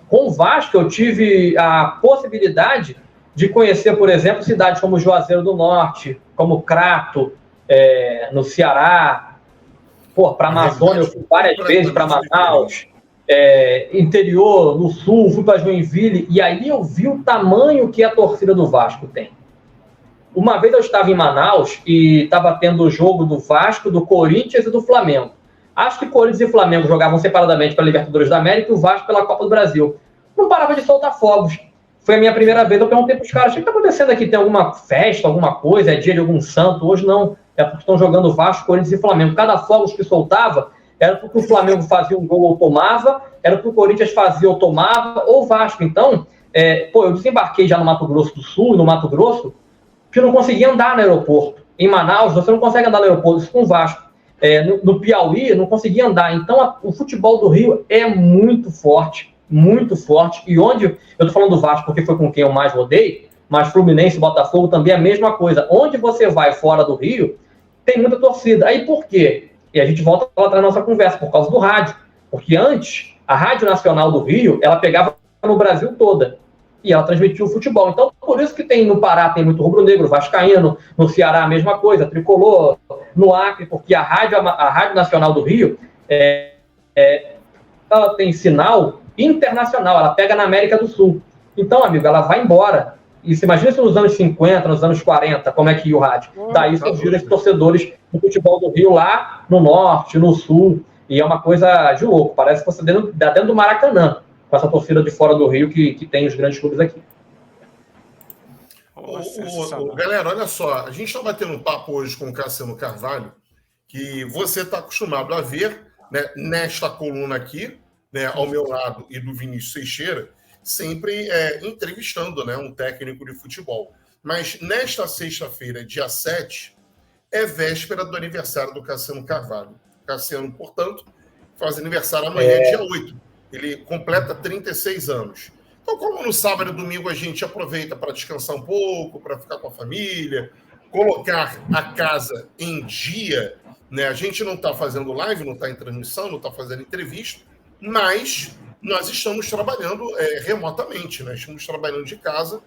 Com o Vasco, eu tive a possibilidade de conhecer, por exemplo, cidades como Juazeiro do Norte, como Crato, no Ceará. Para a Amazônia, eu fui várias vezes para Manaus. Interior, no Sul, fui para Joinville, e aí eu vi o tamanho que a torcida do Vasco tem. Uma vez eu estava em Manaus e estava tendo o jogo do Vasco, do Corinthians e do Flamengo. Acho que Corinthians e Flamengo jogavam separadamente para a Libertadores da América e o Vasco pela Copa do Brasil. Não parava de soltar fogos. Foi a minha primeira vez, eu perguntei para os caras, o que está acontecendo aqui? Tem alguma festa, alguma coisa? É dia de algum santo? Hoje não, é porque estão jogando Vasco, Corinthians e Flamengo. Cada fogos que soltava era porque o Flamengo fazia um gol ou tomava, era porque o Corinthians fazia ou tomava, ou o Vasco. Então, eu desembarquei já no Mato Grosso do Sul, no Mato Grosso, que eu não conseguia andar no aeroporto. Em Manaus, você não consegue andar no aeroporto, isso com o Vasco. No Piauí, eu não conseguia andar. Então, o futebol do Rio é muito forte, e onde, eu estou falando do Vasco porque foi com quem eu mais rodei, mas Fluminense e Botafogo também é a mesma coisa. Onde você vai fora do Rio, tem muita torcida. Aí por quê? E a gente volta lá atrás na nossa conversa, por causa do rádio. Porque antes, a Rádio Nacional do Rio, ela pegava no Brasil toda. E ela transmitia o futebol. Então, por isso que no Pará tem muito rubro-negro, vascaíno, no Ceará a mesma coisa, tricolor, no Acre, porque a Rádio Nacional do Rio, ela tem sinal internacional, ela pega na América do Sul. Então, amigo, ela vai embora. E se imagina se nos anos 50, nos anos 40, como é que ia o rádio? Daí surgiram esses torcedores do futebol do Rio lá no norte, no sul, e é uma coisa de louco. Parece que você está dentro do Maracanã, com essa torcida de fora do Rio que tem os grandes clubes aqui.
Galera, olha só, a gente está batendo um papo hoje com o Cassiano Carvalho, que você está acostumado a ver, né, nesta coluna aqui, né, ao meu lado, e do Vinícius Teixeira, sempre entrevistando, né, um técnico de futebol. Mas nesta sexta-feira, dia 7, é véspera do aniversário do Cassiano Carvalho. Cassiano, portanto, faz aniversário amanhã, dia 8. Ele completa 36 anos. Então, como no sábado e domingo a gente aproveita para descansar um pouco, para ficar com a família, colocar a casa em dia, né? A gente não está fazendo live, não está em transmissão, não está fazendo entrevista, mas nós estamos trabalhando remotamente, né? Estamos trabalhando de casa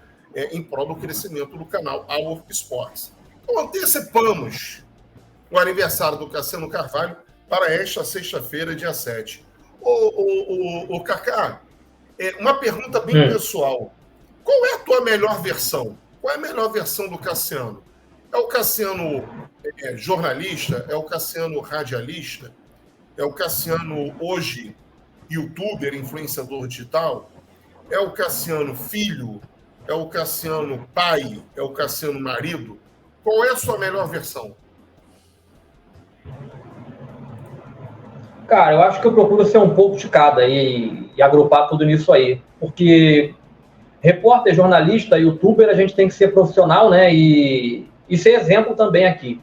em prol do crescimento do canal Our Sports. Então, antecipamos o aniversário do Cassiano Carvalho para esta sexta-feira, dia 7. Ô Cacá, uma pergunta bem pessoal. Qual é a tua melhor versão? Qual é a melhor versão do Cassiano? É o Cassiano jornalista? É o Cassiano radialista? É o Cassiano hoje youtuber, influenciador digital? É o Cassiano filho? É o Cassiano pai? É o Cassiano marido? Qual é a sua melhor versão?
Cara, eu acho que eu procuro ser um pouco de cada e agrupar tudo nisso aí. Porque repórter, jornalista, youtuber, a gente tem que ser profissional, né? E ser exemplo também aqui.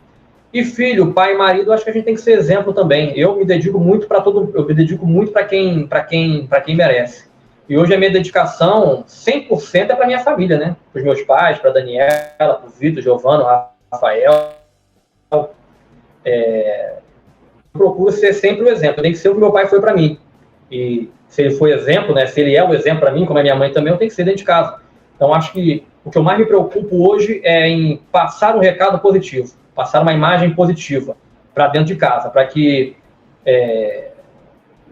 E filho, pai e marido, acho que a gente tem que ser exemplo também. Eu me dedico muito para quem merece. E hoje a minha dedicação 100% é para minha família, né? Para os meus pais, para a Daniela, para o Vitor, Giovano, Rafael. Procuro ser sempre o exemplo. Tem que ser o que meu pai foi para mim. E se ele foi exemplo, né? Se ele é o exemplo para mim, como é minha mãe também, eu tenho que ser dentro de casa. Então, acho que o que eu mais me preocupo hoje é em passar um recado positivo, passar uma imagem positiva para dentro de casa, para que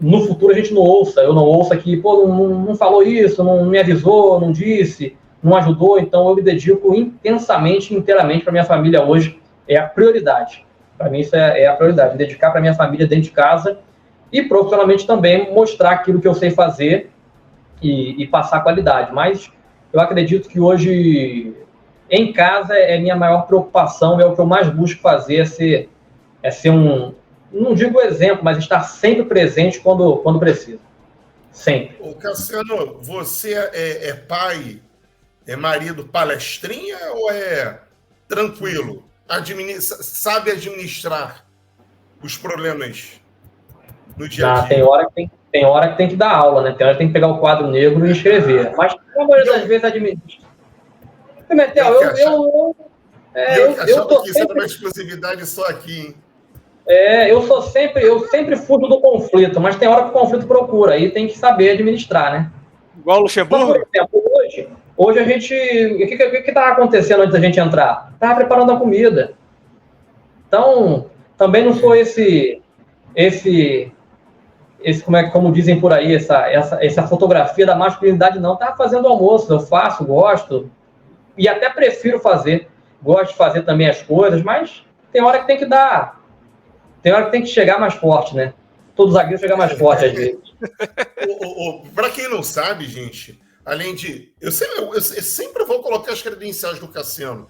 no futuro a gente eu não ouça que, pô, não falou isso, não me avisou, não disse, não ajudou. Então, eu me dedico intensamente, inteiramente para minha família hoje. É a prioridade. Para mim, isso é a prioridade. Me dedicar para minha família dentro de casa e profissionalmente também mostrar aquilo que eu sei fazer e passar qualidade. Mas eu acredito que hoje, em casa, é minha maior preocupação, é o que eu mais busco fazer, é ser um, não digo exemplo, mas estar sempre presente quando precisa. Sempre.
Ô Cassiano, você é pai, é marido palestrinha ou é tranquilo? Sabe administrar os problemas no dia a dia?
Tem hora que tem que dar aula, né? Tem hora que tem que pegar o quadro negro e escrever. Mas, na maioria das vezes, administra. Pimentel, eu tô
que
sempre...
isso é uma exclusividade só aqui, hein?
Eu sempre fujo do conflito, mas tem hora que o conflito procura, aí tem que saber administrar, né?
Igual o Luxemburgo?
Por exemplo, hoje a gente... O que estava acontecendo antes da gente entrar? Estava preparando a comida. Então, também não sou esse como dizem por aí, essa fotografia da masculinidade, não. Estava fazendo almoço, eu faço, gosto, e até prefiro fazer. Gosto de fazer também as coisas, mas tem hora que tem que dar... Tem hora que tem que chegar mais forte, né? Todo zagueiro chega mais forte, às vezes.
Para quem não sabe, gente, além de... Eu sempre vou colocar as credenciais do Cassiano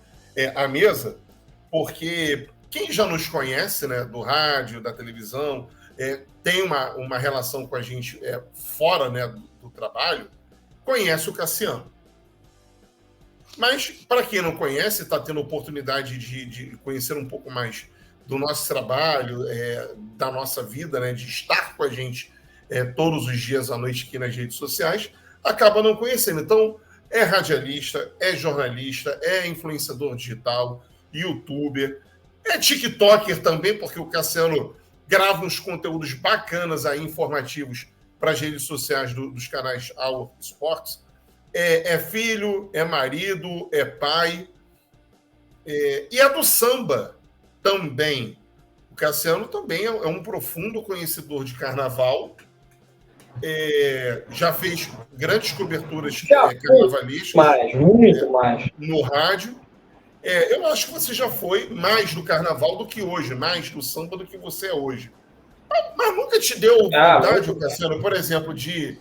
à mesa, porque quem já nos conhece, né, do rádio, da televisão, tem uma relação com a gente fora, né, do trabalho, conhece o Cassiano. Mas, para quem não conhece, está tendo oportunidade de conhecer um pouco mais do nosso trabalho, da nossa vida, né, de estar com a gente todos os dias à noite aqui nas redes sociais, acaba não conhecendo. Então, é radialista, é jornalista, é influenciador digital, youtuber, é tiktoker também, porque o Cassiano grava uns conteúdos bacanas aí, informativos, para as redes sociais dos canais Our Sports. É filho, é marido, é pai, e é do samba também. O Cassiano também é um profundo conhecedor de carnaval, já fez grandes coberturas carnavalísticas,
muito mais,
no rádio. Eu acho que você já foi mais do carnaval do que hoje, mais do samba do que você é hoje. Mas nunca te deu vontade, Cassiano, por exemplo, de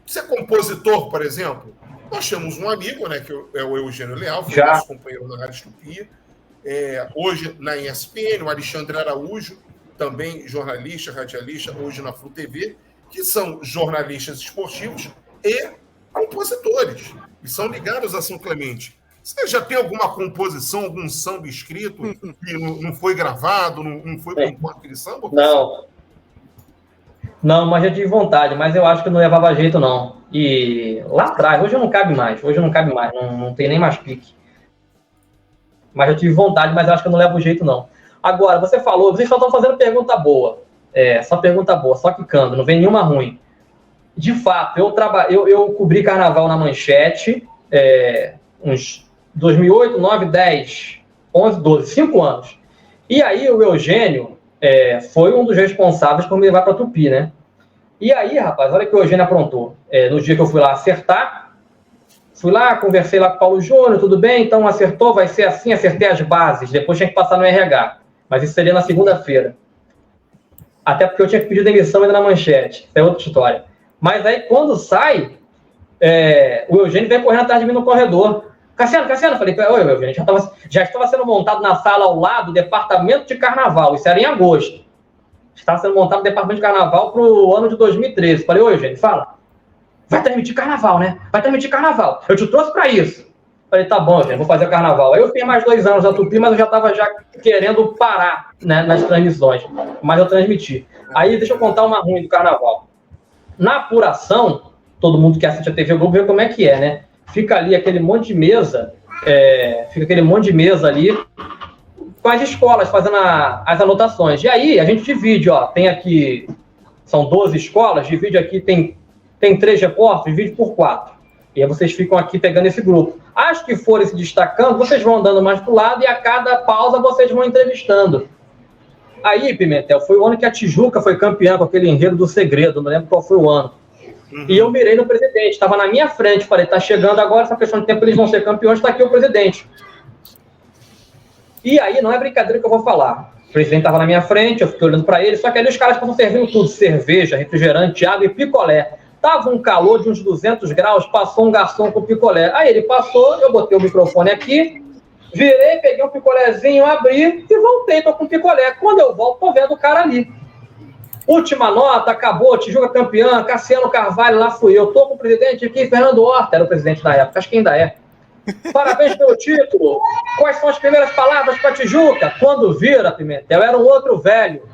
ser compositor, por exemplo? Nós temos um amigo, né, que é o Eugênio Leal, foi nosso companheiro na Rádio Tupi, hoje na ESPN, o Alexandre Araújo, também jornalista, radialista, hoje na Flu TV, que são jornalistas esportivos e compositores, e são ligados a São Clemente. Você já tem alguma composição, algum samba escrito que não foi gravado, não foi para um corte de samba?
Não, mas já tive vontade, mas eu acho que não levava jeito, não. E lá atrás, hoje não cabe mais, não tem nem mais pique. Mas eu tive vontade, mas eu acho que eu não levo jeito, não. Agora, vocês só estão fazendo pergunta boa. Só pergunta boa, só quicando, não vem nenhuma ruim. De fato, eu cobri carnaval na Manchete, uns 2008, 9, 10, 11, 12, 5 anos. E aí o Eugênio foi um dos responsáveis por me levar para Tupi, né? E aí, rapaz, olha o que o Eugênio aprontou. No dia que eu fui lá acertar, fui lá, conversei lá com o Paulo Júnior, tudo bem, então acertou, vai ser assim, acertei as bases, depois tinha que passar no RH. Mas isso seria na segunda-feira. Até porque eu tinha que pedir demissão ainda na Manchete. Isso é outra história. Mas aí, quando sai, o Eugênio vem correndo atrás de mim no corredor. Cassiano, falei, oi, Eugênio, já estava sendo montado na sala ao lado do departamento de carnaval. Isso era em agosto. Estava sendo montado no departamento de carnaval para o ano de 2013. Falei, oi, Eugênio, fala. Vai transmitir carnaval, né? Vai transmitir carnaval. Eu te trouxe para isso. Falei, tá bom, Eugênio, vou fazer carnaval. Aí eu fiquei mais 2 anos na Tupi, mas eu já estava querendo parar, né, nas transmissões. Mas eu transmiti. Aí, deixa eu contar uma ruim do carnaval. Na apuração, todo mundo que assiste a TV Globo vê como é que é, né? Fica ali aquele monte de mesa, ali com as escolas fazendo as anotações. E aí, a gente divide, ó, tem aqui, são 12 escolas, divide aqui, tem 3 repórteres, divide por 4. E aí vocês ficam aqui pegando esse grupo. As que forem se destacando, vocês vão andando mais pro lado e a cada pausa vocês vão entrevistando. Aí, Pimentel, foi o ano que a Tijuca foi campeã com aquele enredo do segredo, não lembro qual foi o ano. E eu mirei no presidente, estava na minha frente, falei, tá chegando agora, essa questão de tempo eles vão ser campeões, está aqui o presidente. E aí, não é brincadeira que eu vou falar. O presidente estava na minha frente, eu fiquei olhando para ele, só que ali os caras estavam servindo tudo, cerveja, refrigerante, água e picolé. Tava um calor de uns 200 graus, passou um garçom com picolé. Aí ele passou, eu botei o microfone aqui, virei, peguei um picolézinho, abri e voltei, tô com picolé. Quando eu volto, tô vendo o cara ali. Última nota, acabou, Tijuca campeã, Cassiano Carvalho, lá fui eu. Tô com o presidente aqui, Fernando Horta, era o presidente da época, acho que ainda é. Parabéns pelo título. Quais são as primeiras palavras para Tijuca? Quando vira, Pimentel, era um outro velho.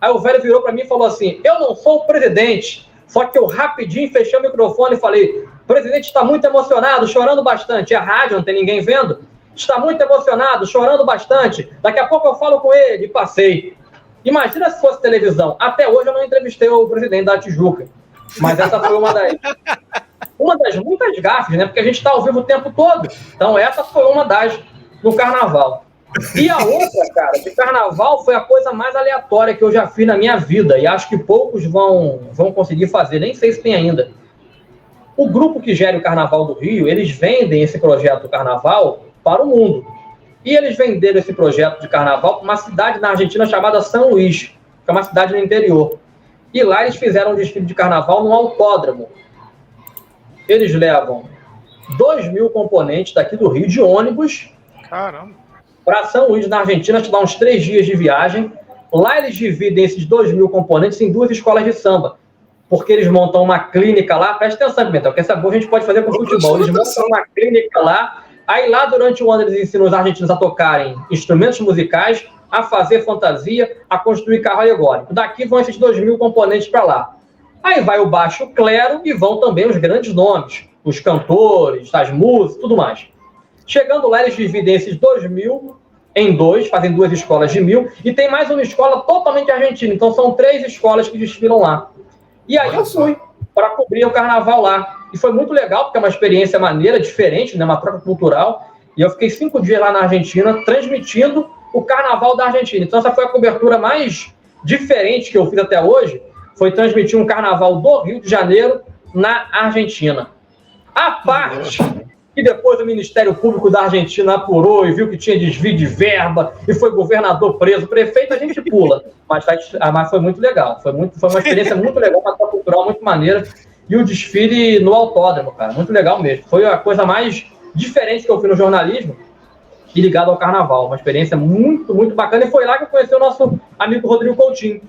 Aí o velho virou para mim e falou assim, eu não sou o presidente. Só que eu rapidinho fechei o microfone e falei, o presidente está muito emocionado, chorando bastante. É a rádio, não tem ninguém vendo. Está muito emocionado, chorando bastante. Daqui a pouco eu falo com ele. E passei. Imagina se fosse televisão. Até hoje eu não entrevistei o presidente da Tijuca. Mas essa foi uma das muitas gafes, né? Porque a gente está ao vivo o tempo todo. Então essa foi uma das no carnaval. E a outra, cara, de carnaval foi a coisa mais aleatória que eu já fiz na minha vida. E acho que poucos vão conseguir fazer. Nem sei se tem ainda. O grupo que gera o Carnaval do Rio, eles vendem esse projeto do carnaval para o mundo. E eles venderam esse projeto de carnaval para uma cidade na Argentina chamada São Luís, que é uma cidade no interior. E lá eles fizeram um desfile de carnaval num autódromo. Eles levam 2.000 componentes daqui do Rio de ônibus.
Caramba! Para
São Luís, na Argentina, te dá uns 3 dias de viagem. Lá eles dividem esses 2.000 componentes em 2 escolas de samba. Porque eles montam uma clínica lá. Presta atenção, Pimentel, porque essa boa a gente pode fazer com futebol. Eles montam uma clínica lá. Aí lá, durante o ano, eles ensinam os argentinos a tocarem instrumentos musicais, a fazer fantasia, a construir carro alegórico. Daqui vão esses 2.000 componentes para lá. Aí vai o baixo clero e vão também os grandes nomes. Os cantores, as músicas, tudo mais. Chegando lá, eles dividem esses 2.000 em 2, fazem 2 escolas de 1.000, e tem mais uma escola totalmente argentina. Então, são 3 escolas que desfilam lá. E aí eu fui para cobrir o carnaval lá. E foi muito legal, porque é uma experiência maneira, diferente, né? Uma troca cultural. E eu fiquei 5 dias lá na Argentina, transmitindo o carnaval da Argentina. Então, essa foi a cobertura mais diferente que eu fiz até hoje, foi transmitir um carnaval do Rio de Janeiro na Argentina. A parte que depois o Ministério Público da Argentina apurou e viu que tinha desvio de verba e foi governador preso, prefeito, a gente pula. Mas foi muito legal. Foi uma experiência muito legal, uma troca cultural muito maneira. E o desfile no autódromo, cara, muito legal mesmo. Foi a coisa mais diferente que eu fiz no jornalismo e ligado ao carnaval. Uma experiência muito, muito bacana. E foi lá que eu conheci o nosso amigo Rodrigo Coutinho.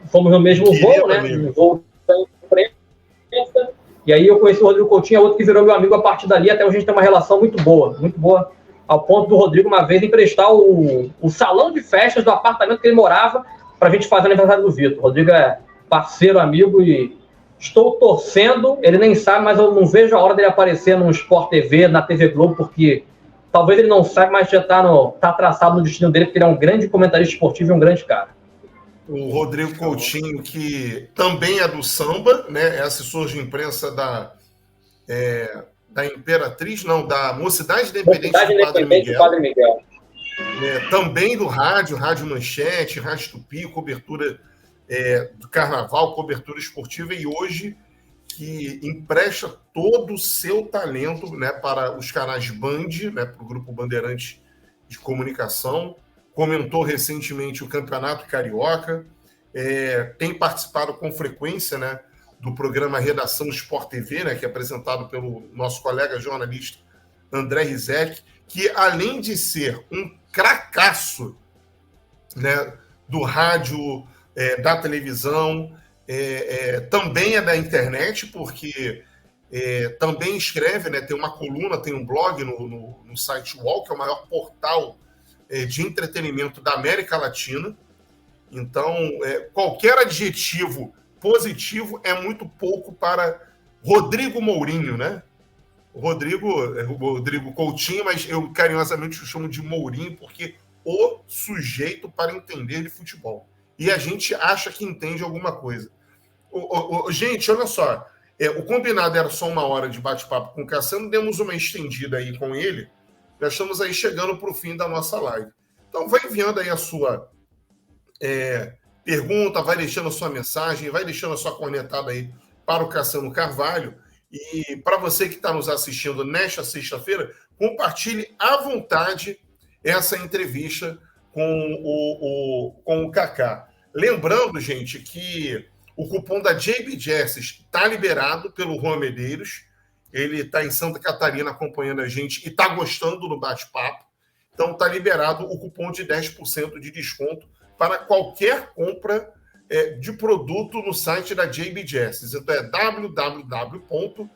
Fomos no mesmo voo, né? No voo da imprensa. E aí eu conheci o Rodrigo Coutinho, outro que virou meu amigo a partir dali. Até hoje a gente tem uma relação muito boa, ao ponto do Rodrigo uma vez emprestar o salão de festas do apartamento que ele morava para a gente fazer o aniversário do Vitor. O Rodrigo é parceiro, amigo, e estou torcendo, ele nem sabe, mas eu não vejo a hora dele aparecer no Sport TV, na TV Globo, porque talvez ele não saiba, mas já está traçado no destino dele, porque ele é um grande comentarista esportivo e um grande cara.
O Rodrigo Coutinho, que também é do samba, né? É assessor de imprensa da Imperatriz, não, da Mocidade Independente do Padre Miguel. Também do Rádio Manchete, Rádio Tupi, cobertura do Carnaval, cobertura esportiva, e hoje que empresta todo o seu talento, né, para os canais Band, né, para o Grupo Bandeirantes de Comunicação. Comentou recentemente o Campeonato Carioca, tem participado com frequência, né, do programa Redação Sport TV, né, que é apresentado pelo nosso colega jornalista André Rizek, que além de ser um cracaço, né, do rádio, da televisão, também é da internet, porque também escreve, né, tem uma coluna, tem um blog no site UOL, que é o maior portal de entretenimento da América Latina. Então, qualquer adjetivo positivo é muito pouco para Rodrigo Mourinho, né? O Rodrigo Coutinho, mas eu carinhosamente o chamo de Mourinho, porque o sujeito para entender de futebol. E a gente acha que entende alguma coisa. Gente, olha só, o combinado era só 1 hora de bate-papo com o Cassiano, demos uma estendida aí com ele, já estamos aí chegando para o fim da nossa live. Então vai enviando aí a sua pergunta, vai deixando a sua mensagem, vai deixando a sua cornetada aí para o Cassiano Carvalho. E para você que está nos assistindo nesta sexta-feira, compartilhe à vontade essa entrevista com o Kaká. Lembrando, gente, que o cupom da JB Jesses está liberado pelo Juan Medeiros. Ele está em Santa Catarina acompanhando a gente e está gostando do bate-papo. Então está liberado o cupom de 10% de desconto para qualquer compra de produto no site da JB Jesses. Então é www.jb.com.br,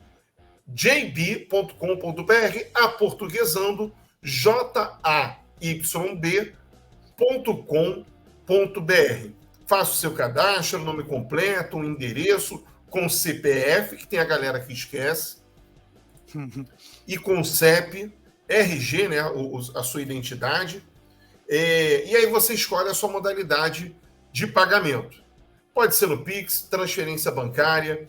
aportuguesando, jayb.com.br. Faça o seu cadastro, nome completo, um endereço, com CPF, que tem a galera que esquece, e com CEP, RG, né, a sua identidade, e aí você escolhe a sua modalidade de pagamento. Pode ser no Pix, transferência bancária,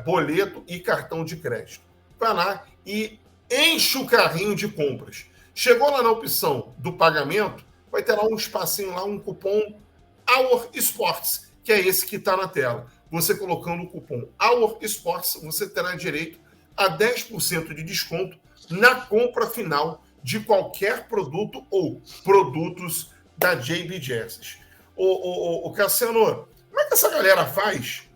boleto e cartão de crédito. Vai lá e enche o carrinho de compras. Chegou lá na opção do pagamento, vai ter lá um espacinho, lá um cupom Our Sports, que é esse que está na tela. Você colocando o cupom Our Sports, você terá direito a 10% de desconto na compra final de qualquer produto ou produtos da JB Jesses. Cassiano, como é que essa galera faz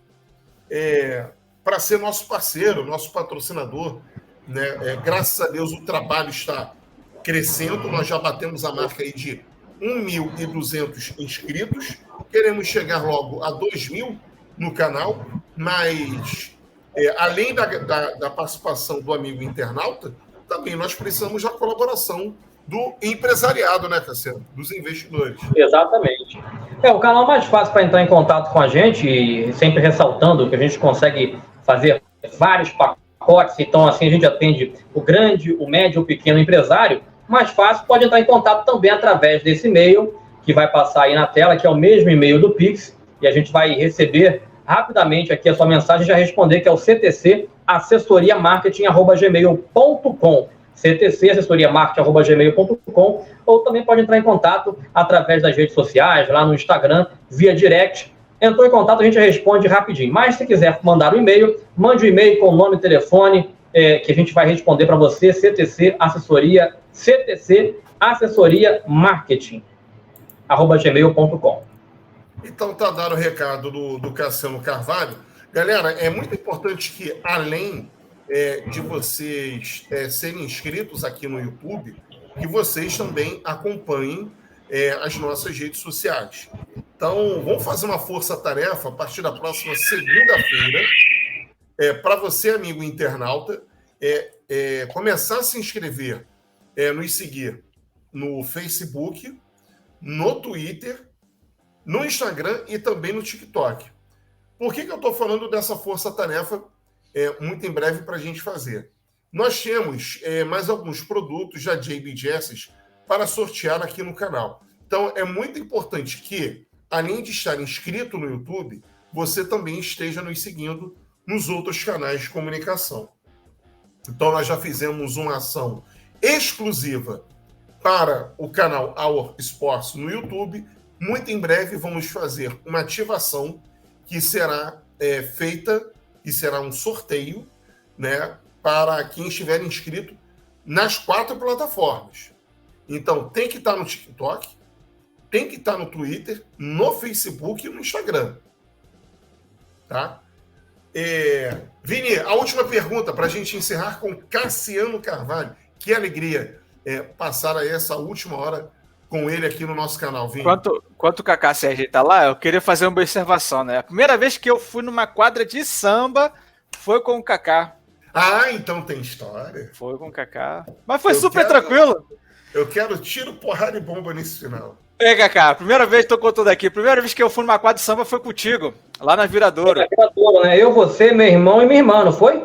para ser nosso parceiro, nosso patrocinador? Né? Graças a Deus o trabalho está crescendo, nós já batemos a marca aí de 1.200 inscritos, queremos chegar logo a 2.000 no canal, mas além da participação do amigo internauta, também nós precisamos da colaboração do empresariado, né, Cassiano? Dos investidores.
Exatamente. O canal mais fácil para entrar em contato com a gente, e sempre ressaltando que a gente consegue fazer vários pacotes, então assim a gente atende o grande, o médio, o pequeno empresário. Mais fácil, pode entrar em contato também através desse e-mail que vai passar aí na tela, que é o mesmo e-mail do Pix, e a gente vai receber rapidamente aqui a sua mensagem e já responder, que é o CTC assessoriamarketing@gmail.com, CTC assessoriamarketing@gmail.com, ou também pode entrar em contato através das redes sociais, lá no Instagram, via direct. Entrou em contato, a gente responde rapidinho. Mas se quiser mandar um e-mail, mande um e-mail com o nome e telefone, que a gente vai responder para você, CTC Assessoria Marketing@gmail.com.
Então tá dado o recado do Cassiano Carvalho. Galera, é muito importante que, além de vocês serem inscritos aqui no YouTube, que vocês também acompanhem as nossas redes sociais. Então, vamos fazer uma força-tarefa a partir da próxima segunda-feira, para você, amigo internauta, começar a se inscrever, nos seguir no Facebook, no Twitter, no Instagram e também no TikTok. Por que eu estou falando dessa força-tarefa muito em breve para a gente fazer? Nós temos mais alguns produtos da JB Jesses para sortear aqui no canal. Então, é muito importante que, além de estar inscrito no YouTube, você também esteja nos seguindo nos outros canais de comunicação. Então, nós já fizemos uma ação exclusiva para o canal Our Sports no YouTube. Muito em breve vamos fazer uma ativação que será feita e será um sorteio, né, para quem estiver inscrito nas 4 plataformas. Então, tem que estar no TikTok, tem que estar no Twitter, no Facebook e no Instagram. Tá? Vini, a última pergunta para a gente encerrar com Cassiano Carvalho. Que alegria passar aí essa última hora com ele aqui no nosso canal, Vini.
Enquanto o Kaká se ajeita lá, eu queria fazer uma observação, né? A primeira vez que eu fui numa quadra de samba foi com o Kaká.
Ah, então tem história.
Foi com o Kaká. Mas foi super tranquilo.
Eu quero tiro, porrada e bomba nesse final.
Kaká, primeira vez, tô contando aqui. Primeira vez que eu fui numa quadra de samba foi contigo, lá na Viradouro.
Na Viradouro, né? Eu, você, meu irmão e minha irmã, não foi?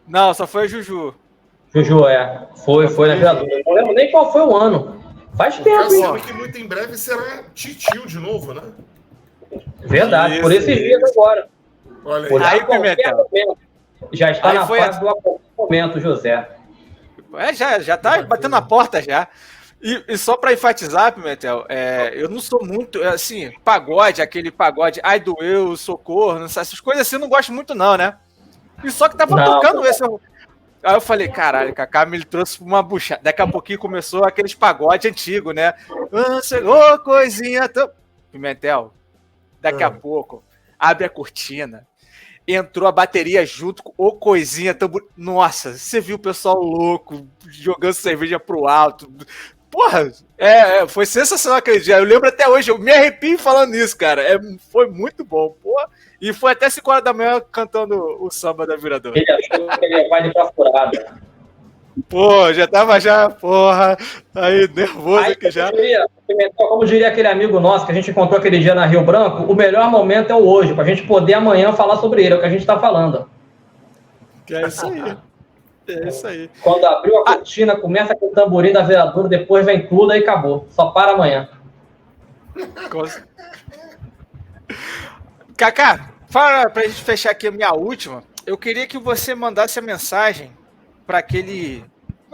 Não, só foi a Juju.
Juju, Foi na Viradouro. Não lembro nem qual foi o ano. Faz tempo, hein?
Que muito em breve será titio de novo, né?
Verdade, isso, por esses dias agora.
Olha
aí, Pimentel.
Já está na fase do momento, José.
Já tá batendo na porta já. E só para enfatizar, Pimentel, eu não sou muito, assim, pagode, aquele pagode, ai doeu, socorro, essas coisas assim, eu não gosto muito não, né? E só que tava tocando esse... Aí eu falei, caralho, Kaká me trouxe uma buchada. Daqui a pouquinho começou aqueles pagode antigo, né? Chegou coisinha... Pimentel, daqui a pouco, abre a cortina, entrou a bateria junto com o coisinha... Nossa, você viu o pessoal louco, jogando cerveja pro alto... Porra, foi sensacional aquele dia. Eu lembro até hoje, eu me arrepio falando isso, cara. Foi muito bom, porra. E foi até 5 horas da manhã cantando o samba da Viradouro.
Ele achou que ele ia vai pra furada.
Pô, já tava porra, aí nervoso aí, aqui já.
Como diria aquele amigo nosso que a gente encontrou aquele dia na Rio Branco, o melhor momento é o hoje, pra gente poder amanhã falar sobre ele, é o que a gente tá falando.
Que é isso aí. É isso aí.
Quando abriu a cortina, começa com o tamborim da Viradouro, depois vem tudo, aí acabou. Só para amanhã.
Kaká, para a gente fechar aqui a minha última, eu queria que você mandasse a mensagem para aquele...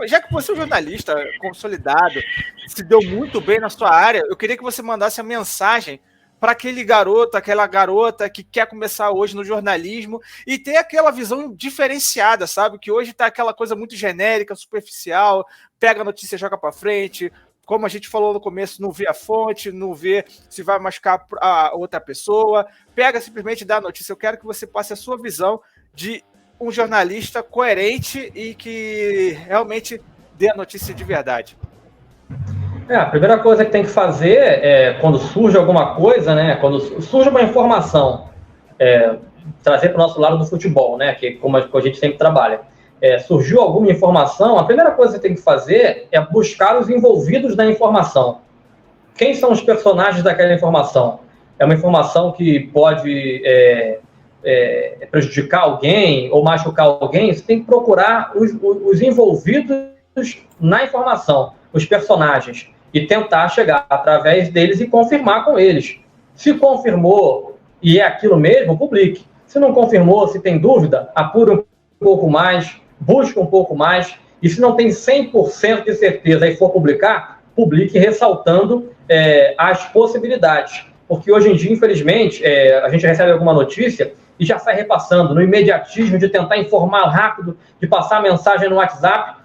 Já que você é um jornalista consolidado, se deu muito bem na sua área, eu queria que você mandasse a mensagem para aquela garota que quer começar hoje no jornalismo e ter aquela visão diferenciada, sabe? Que hoje tá aquela coisa muito genérica, superficial, pega a notícia e joga para frente, como a gente falou no começo, não vê a fonte, não vê se vai machucar a outra pessoa, pega simplesmente e dá a notícia. Eu quero que você passe a sua visão de um jornalista coerente e que realmente dê a notícia de verdade.
A primeira coisa que tem que fazer é, quando surge alguma coisa, né? Quando surge uma informação, trazer para o nosso lado do futebol, né? Que como a gente sempre trabalha. Surgiu alguma informação, a primeira coisa que tem que fazer é buscar os envolvidos na informação. Quem são os personagens daquela informação? É uma informação que pode prejudicar alguém ou machucar alguém? Você tem que procurar os envolvidos na informação, os personagens, e tentar chegar através deles e confirmar com eles. Se confirmou e é aquilo mesmo, publique. Se não confirmou, se tem dúvida, apure um pouco mais, busque um pouco mais, e se não tem 100% de certeza e for publicar, publique ressaltando as possibilidades. Porque hoje em dia, infelizmente, a gente recebe alguma notícia e já sai repassando no imediatismo de tentar informar rápido, de passar a mensagem no WhatsApp.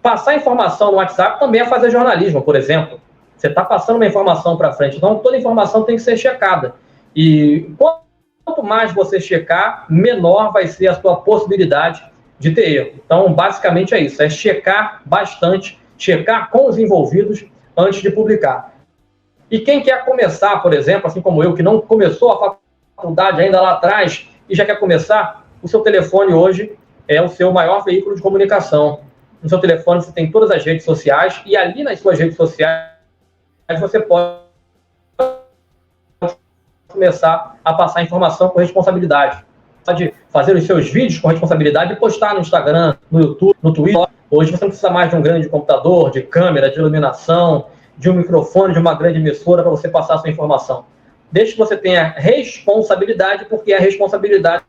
Passar informação no WhatsApp também é fazer jornalismo, por exemplo. Você está passando uma informação para frente, então toda informação tem que ser checada. E quanto mais você checar, menor vai ser a sua possibilidade de ter erro. Então, basicamente é isso, é checar bastante, checar com os envolvidos antes de publicar. E quem quer começar, por exemplo, assim como eu, que não começou a faculdade ainda lá atrás e já quer começar, o seu telefone hoje é o seu maior veículo de comunicação. No seu telefone você tem todas as redes sociais e ali nas suas redes sociais você pode começar a passar informação com responsabilidade. Pode fazer os seus vídeos com responsabilidade e postar no Instagram, no YouTube, no Twitter. Hoje você não precisa mais de um grande computador, de câmera, de iluminação, de um microfone, de uma grande emissora para você passar a sua informação. desde que você tenha responsabilidade, porque a responsabilidade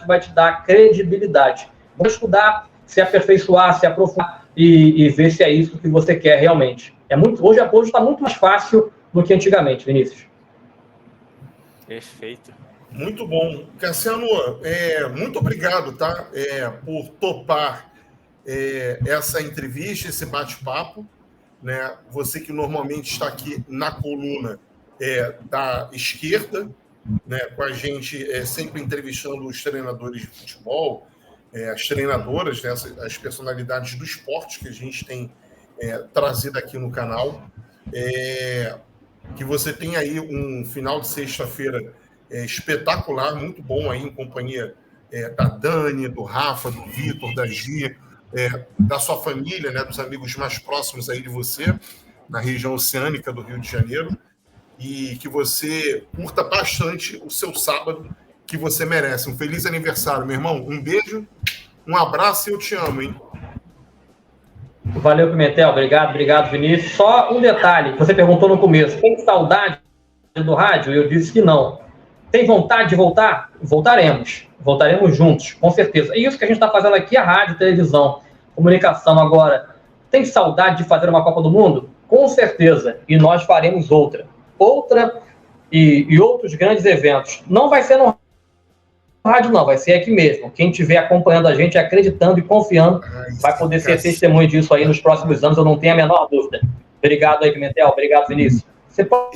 vai te dar credibilidade. Vamos estudar, se aperfeiçoar, se aprofundar e ver se é isso que você quer realmente. Hoje está muito mais fácil do que antigamente, Vinícius.
Perfeito.
Muito bom. Cassiano, muito obrigado, tá? Por topar essa entrevista, esse bate-papo. Né? Você que normalmente está aqui na coluna da esquerda, né? Com a gente sempre entrevistando os treinadores de futebol, as treinadoras, né? As personalidades do esporte que a gente tem trazido aqui no canal. Que você tem aí um final de sexta-feira espetacular, muito bom aí, em companhia da Dani, do Rafa, do Vitor, da Gi, da sua família, né, dos amigos mais próximos aí de você, na região oceânica do Rio de Janeiro, e que você curta bastante o seu sábado, que você merece. Um feliz aniversário, meu irmão. Um beijo, um abraço e eu te amo, hein?
Valeu, Pimentel. Obrigado, Vinícius. Só um detalhe, você perguntou no começo, tem saudade do rádio? Eu disse que não. Tem vontade de voltar? Voltaremos. Voltaremos juntos, com certeza. E isso que a gente está fazendo aqui, a rádio, televisão, comunicação agora. Tem saudade de fazer uma Copa do Mundo? Com certeza. E nós faremos outra. E outros grandes eventos. Não vai ser no rádio, não. Vai ser aqui mesmo. Quem estiver acompanhando a gente, acreditando e confiando, vai poder ser testemunho disso aí nos próximos anos. Eu não tenho a menor dúvida. Obrigado aí, Pimentel. Obrigado, Vinícius. Você pode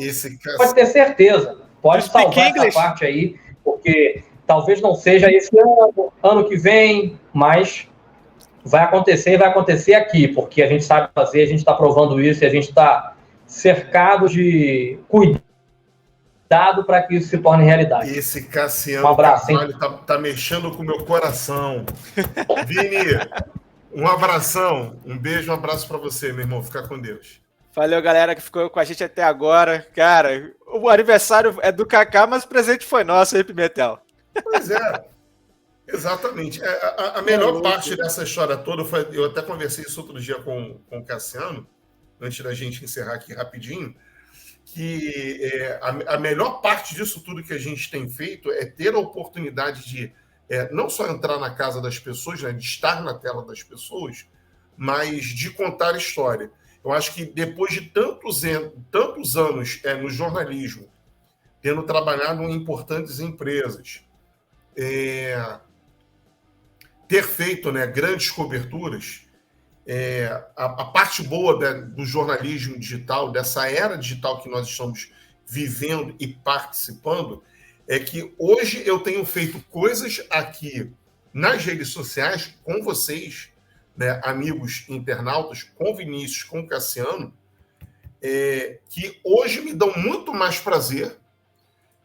ter certeza. Pode salvar essa parte aí, porque talvez não seja esse ano que vem, mas vai acontecer aqui, porque a gente sabe fazer, a gente está provando isso e a gente está cercado de cuidado para que isso se torne realidade.
Esse Cassiano
um abraço,
Carvalho tá mexendo com o meu coração. Vini, um abração, um beijo, um abraço para você, meu irmão. Fica com Deus.
Valeu, galera, que ficou com a gente até agora. Cara, o aniversário é do Kaká, mas o presente foi nosso, hein, Pimentel?
Pois é, exatamente. A melhor parte dessa história toda foi... Eu até conversei isso outro dia com o Cassiano, antes da gente encerrar aqui rapidinho, que a melhor parte disso tudo que a gente tem feito é ter a oportunidade de não só entrar na casa das pessoas, né, de estar na tela das pessoas, mas de contar história. Eu acho que depois de tantos anos no jornalismo, tendo trabalhado em importantes empresas, ter feito, né, grandes coberturas, a parte boa do jornalismo digital, dessa era digital que nós estamos vivendo e participando, é que hoje eu tenho feito coisas aqui nas redes sociais com vocês, né, amigos internautas, com o Vinícius, com o Cassiano, que hoje me dão muito mais prazer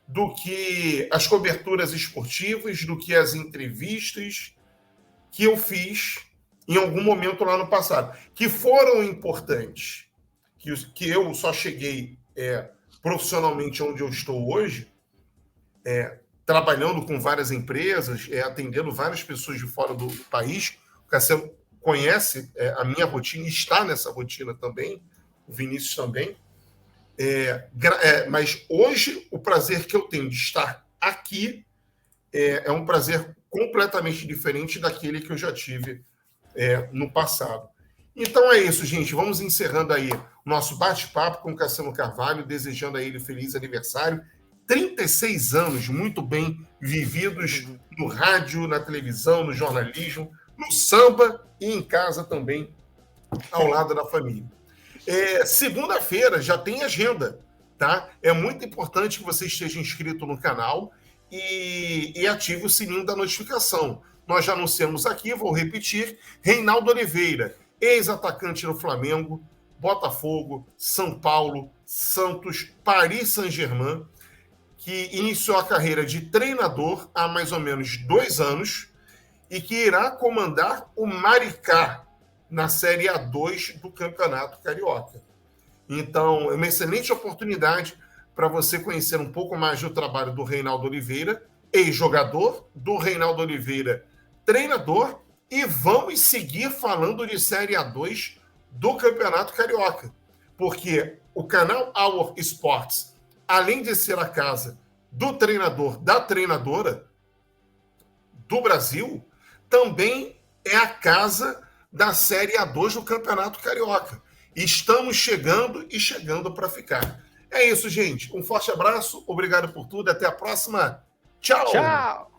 do que as coberturas esportivas, do que as entrevistas que eu fiz em algum momento lá no passado, que foram importantes, que eu só cheguei profissionalmente onde eu estou hoje, trabalhando com várias empresas, atendendo várias pessoas de fora do país. O Cassiano conhece a minha rotina e está nessa rotina também, o Vinícius também. Mas hoje o prazer que eu tenho de estar aqui é um prazer completamente diferente daquele que eu já tive no passado. Então é isso, gente. Vamos encerrando aí o nosso bate-papo com o Cassiano Carvalho, desejando a ele feliz aniversário. 36 anos muito bem vividos no rádio, na televisão, no jornalismo, no samba e em casa também, ao lado da família. Segunda-feira já tem agenda, tá? É muito importante que você esteja inscrito no canal e ative o sininho da notificação. Nós já anunciamos aqui, vou repetir, Reinaldo Oliveira, ex-atacante do Flamengo, Botafogo, São Paulo, Santos, Paris Saint-Germain, que iniciou a carreira de treinador há mais ou menos 2 anos e que irá comandar o Maricá na Série A2 do Campeonato Carioca. Então, é uma excelente oportunidade para você conhecer um pouco mais do trabalho do Reinaldo Oliveira, ex-jogador, do Reinaldo Oliveira, treinador, e vamos seguir falando de Série A2 do Campeonato Carioca, porque o canal Our Sports, além de ser a casa do treinador, da treinadora do Brasil, também é a casa da Série A2 do Campeonato Carioca. Estamos chegando e chegando para ficar. É isso, gente. Um forte abraço, obrigado por tudo, até a próxima. Tchau!
Tchau!